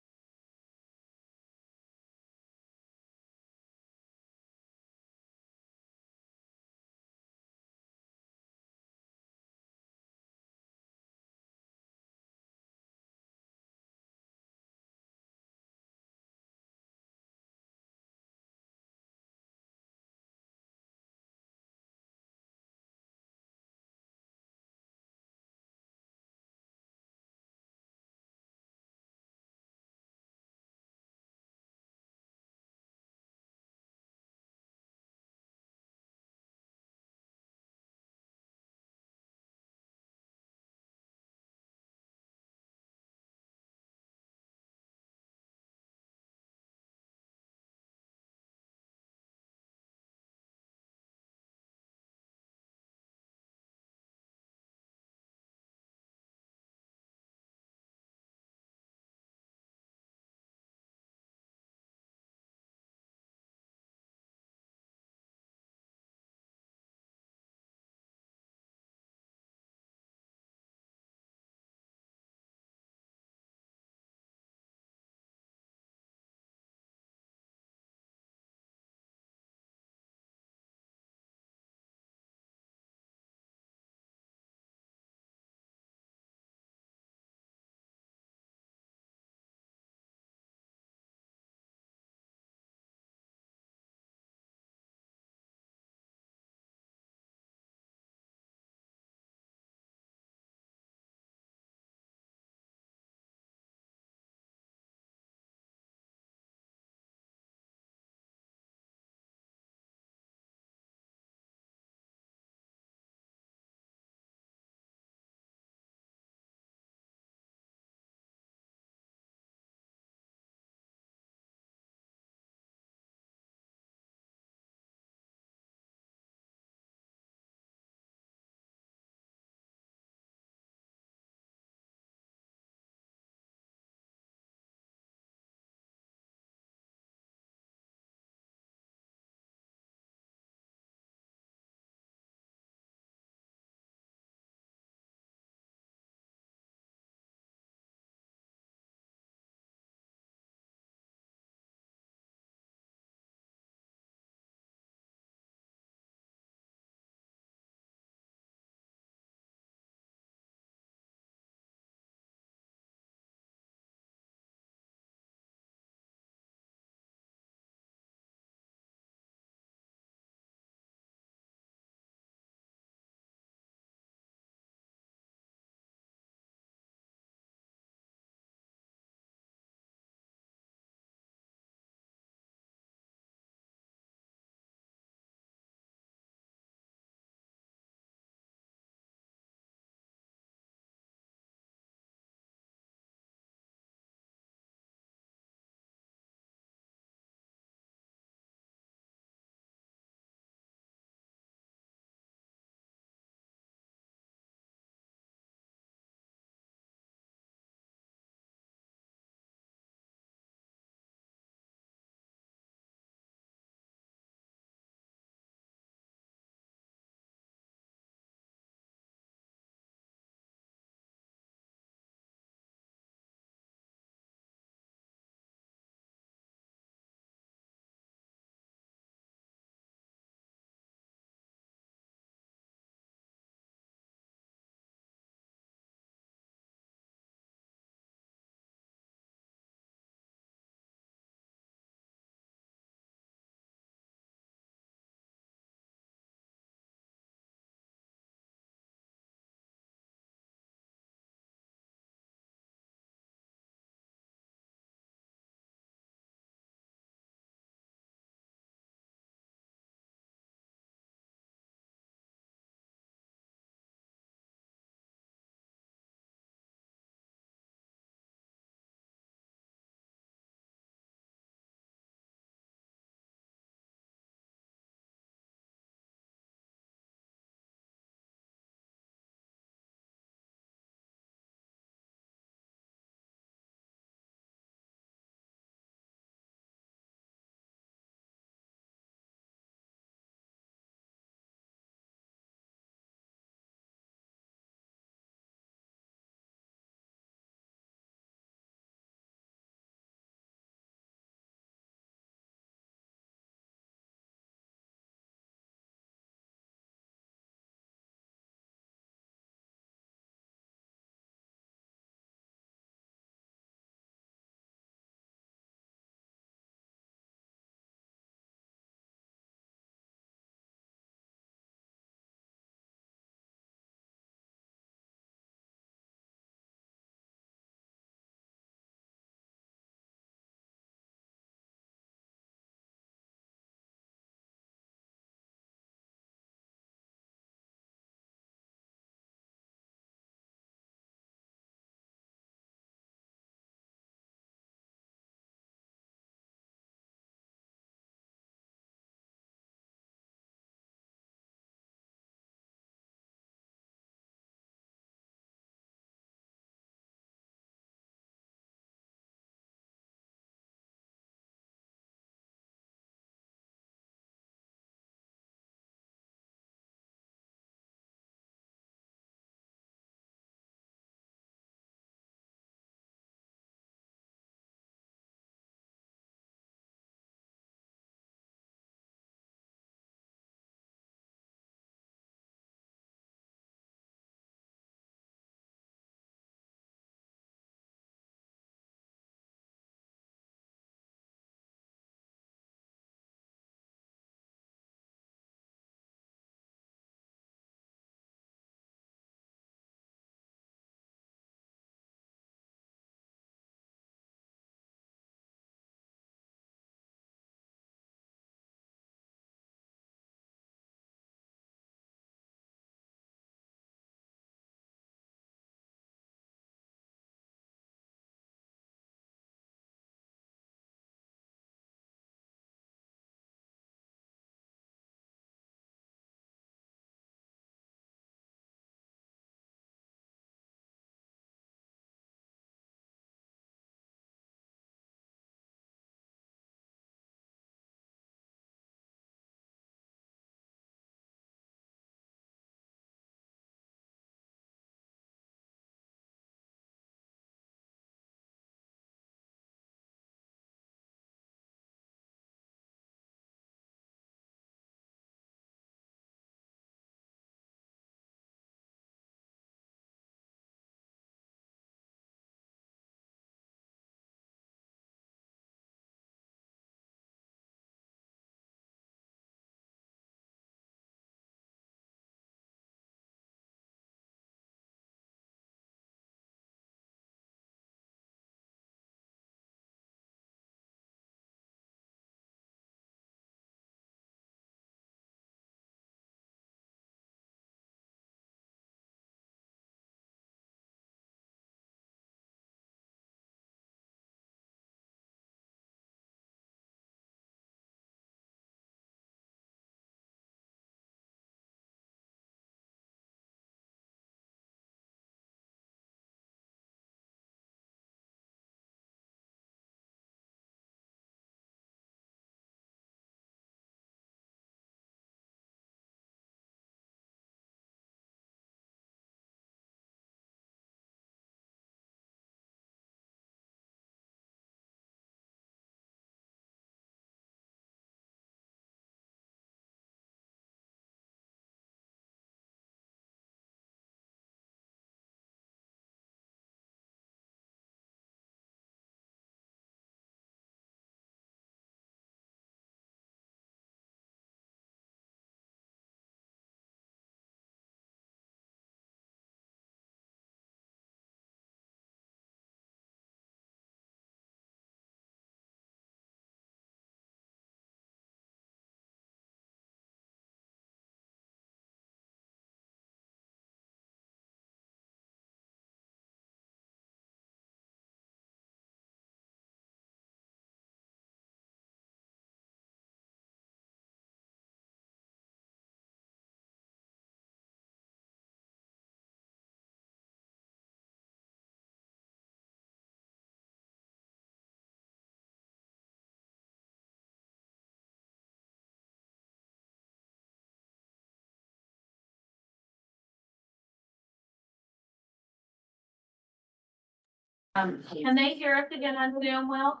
A: Can they hear us again on Zoom, Will?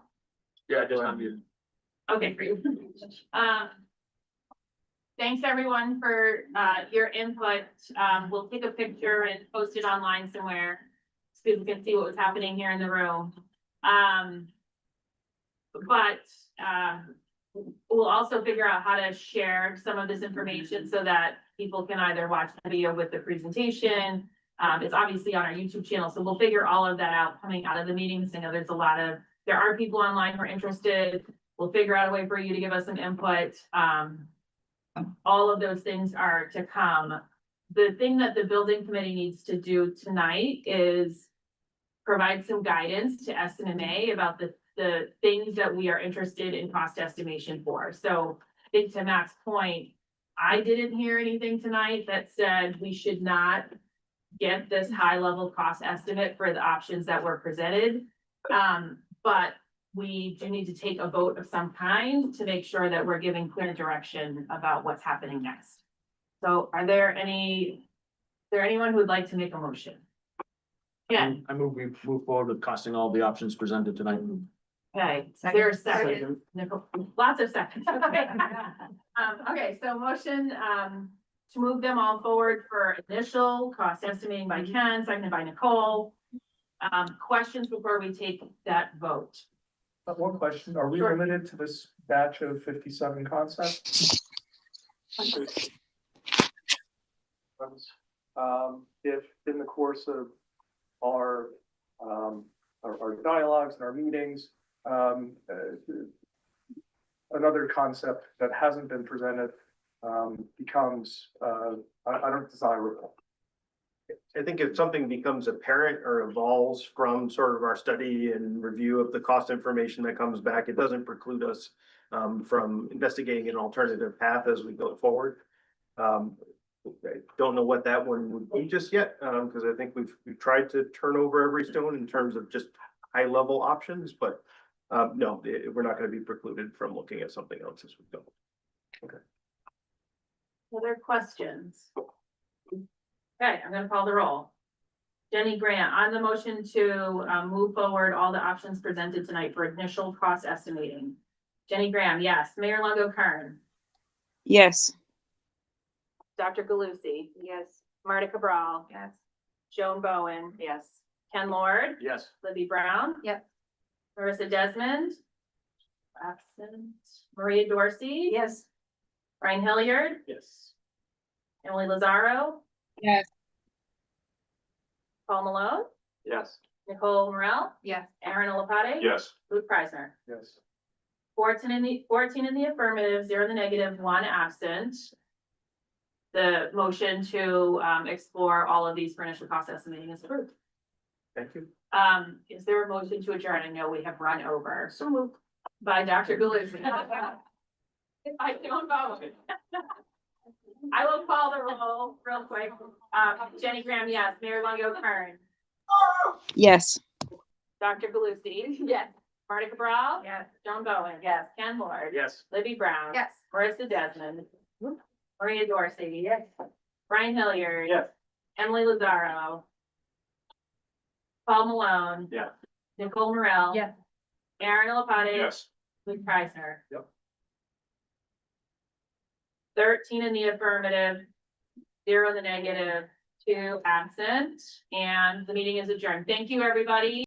G: Yeah, just unmute.
A: Okay, great. Thanks everyone for, your input. We'll take a picture and post it online somewhere. So people can see what was happening here in the room. We'll also figure out how to share some of this information so that people can either watch the video with the presentation. It's obviously on our YouTube channel, so we'll figure all of that out coming out of the meetings. I know there are people online who are interested. We'll figure out a way for you to give us some input. All of those things are to come. The thing that the building committee needs to do tonight is provide some guidance to SNMA about the things that we are interested in cost estimation for. So I think to Matt's point, I didn't hear anything tonight that said we should not get this high level cost estimate for the options that were presented. But we do need to take a vote of some kind to make sure that we're giving clear direction about what's happening next. So is there anyone who would like to make a motion? Yeah,
Q: I move we move forward with costing all the options presented tonight.
A: okay, is there a second? Nicole, lots of seconds. Okay. Okay, so motion, to move them all forward for initial cost estimating by Ken, seconded by Nicole. Questions before we take that vote?
F: One question, are we
A: Sure.
F: limited to this batch of 57 concepts? If in the course of our dialogues and our meetings, another concept that hasn't been presented becomes undesirable.
J: I think if something becomes apparent or evolves from sort of our study and review of the cost information that comes back, it doesn't preclude us from investigating an alternative path as we go forward. I don't know what that one would be just yet, because I think we've tried to turn over every stone in terms of just high level options, but no, we're not going to be precluded from looking at something else as we go. Okay.
A: Other questions? Okay, I'm gonna call the roll. Jenny Grant, on the motion to move forward all the options presented tonight for initial cost estimating. Jenny Graham, yes. Mayor Longo Kern.
R: Yes.
A: Dr. Galusi. Yes. Marta Cabral.
L: Yes.
A: Joan Bowen. Yes. Ken Lord.
Q: Yes.
A: Libby Brown.
L: Yep.
A: Marissa Desmond. Absent. Maria Dorsey.
O: Yes.
A: Brian Hilliard.
Q: Yes.
A: Emily Lazaro.
R: Yes.
A: Paul Malone.
M: Yes.
A: Nicole Morel.
L: Yes.
A: Aaron Olapate.
M: Yes.
A: Luke Preisner.
F: Yes.
A: 14 in the affirmative, 0 in the negative, 1 absent. The motion to explore all of these for initial cost estimating is approved.
J: Thank you.
A: Is there a motion to adjourn? I know we have run over. So moved. By Dr. Galusi. I don't vote. I will call the roll real quick. Jenny Graham, yes. Mayor Longo Kern.
R: Yes.
A: Dr. Galusi. Yes. Marta Cabral.
L: Yes.
A: Joan Bowen. Yes. Ken Lord.
Q: Yes.
A: Libby Brown.
L: Yes.
A: Marissa Desmond. Maria Dorsey. Yes. Brian Hilliard.
Q: Yes.
A: Emily Lazaro. Paul Malone.
Q: Yes.
A: Nicole Morel.
L: Yes.
A: Aaron Olapate.
M: Yes.
A: Luke Preisner.
F: Yep.
A: 13 in the affirmative, 0 in the negative, 2 absent, and the meeting is adjourned. Thank you, everybody.